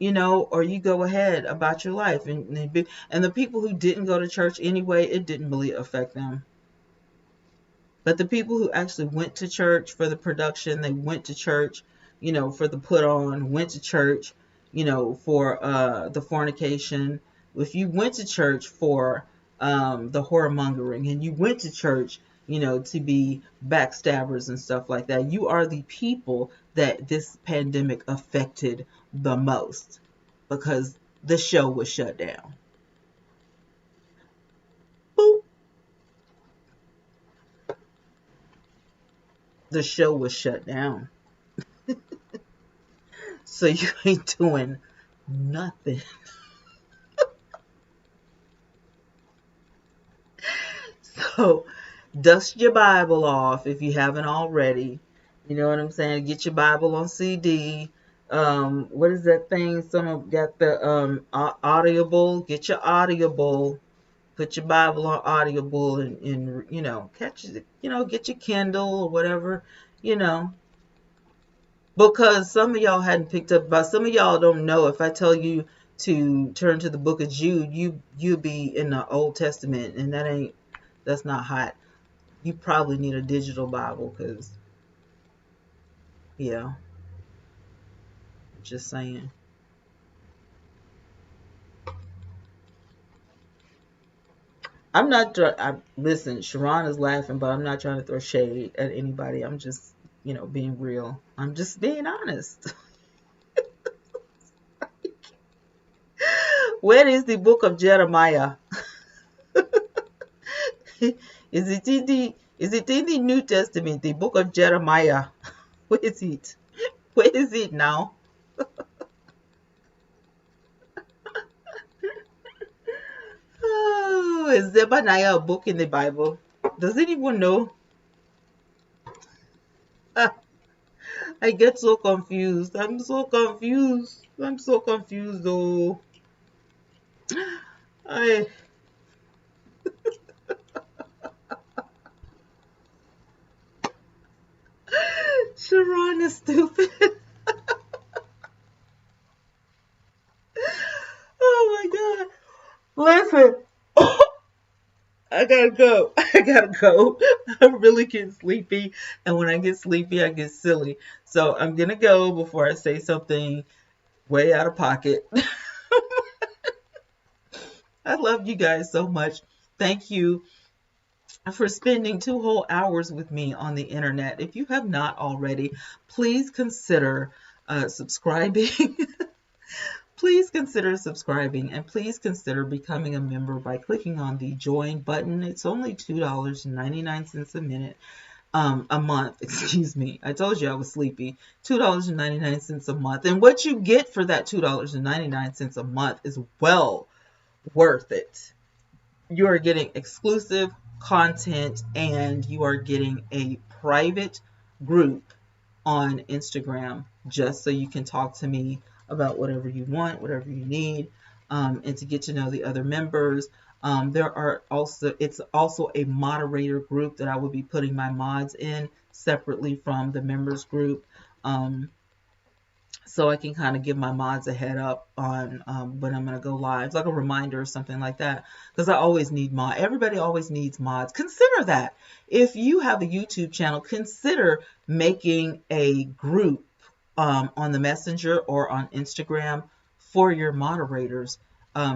or you go ahead about your life. And the people who didn't go to church anyway, it didn't really affect them. But the people who actually went to church for the production, they went to church, for the put on, went to church, for the fornication. If you went to church for the whoremongering, and you went to church, to be backstabbers and stuff like that, you are the people that this pandemic affected the most, because the show was shut down. Boop. The show was shut down. So you ain't doing nothing. So dust your Bible off if you haven't already. You know what I'm saying? Get your Bible on CD. What is that thing? Some got the Audible. Get your Audible. Put your Bible on Audible and catch it. Get your Kindle or whatever. Because some of y'all hadn't picked up, but some of y'all don't know. If I tell you to turn to the book of Jude, you'd be in the Old Testament, and that's not hot. You probably need a digital Bible, because yeah, just saying. I'm not. Listen, Sharon is laughing, but I'm not trying to throw shade at anybody. I'm just, being real. I'm just being honest. Where is the book of Jeremiah? Is it in the New Testament? The book of Jeremiah. Where is it? Where is it now? Oh, is Zephaniah a book in the Bible? Does anyone know? I get so confused. I'm so confused. I'm so confused though. I Sharon is stupid. Oh my god. Listen. I gotta go. I gotta go. I'm really getting sleepy. And when I get sleepy, I get silly. So I'm gonna go before I say something way out of pocket. I love you guys so much. Thank you for spending 2 whole hours with me on the internet. If you have not already, please consider subscribing. Please consider subscribing, and please consider becoming a member by clicking on the join button. It's only $2.99 a month. Excuse me. I told you I was sleepy. $2.99 a month. And what you get for that $2.99 a month is well worth it. You are getting exclusive content, and you are getting a private group on Instagram, just so you can talk to me about whatever you want, whatever you need, and to get to know the other members. It's also a moderator group that I will be putting my mods in separately from the members group. So I can kind of give my mods a head up on when I'm going to go live, like a reminder or something like that, because I always need mods. Everybody always needs mods. Consider that. If you have a YouTube channel, consider making a group on the Messenger or on Instagram for your moderators,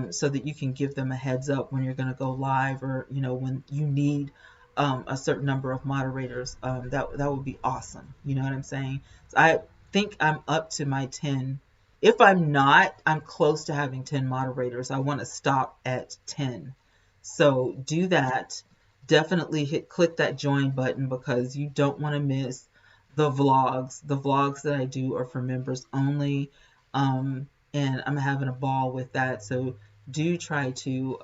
so that you can give them a heads up when you're going to go live, or when you need a certain number of moderators. That would be awesome. You know what I'm saying? So I think I'm up to my 10. If I'm not, I'm close to having 10 moderators. I want to stop at 10. So do that. Definitely click that join button, because you don't want to miss the vlogs. The vlogs that I do are for members only. And I'm having a ball with that. So do try to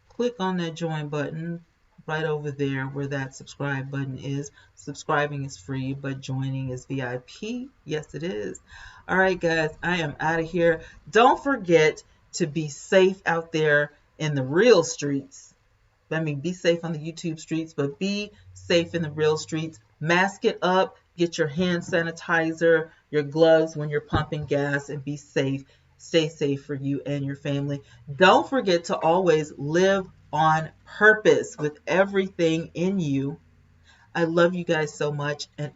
click on that join button right over there where that subscribe button is. Subscribing is free, but joining is VIP. Yes, it is. All right, guys, I am out of here. Don't forget to be safe out there in the real streets. I mean, be safe on the YouTube streets, but be safe in the real streets. Mask it up. Get your hand sanitizer, your gloves when you're pumping gas, and be safe. Stay safe for you and your family. Don't forget to always live on purpose with everything in you. I love you guys so much, and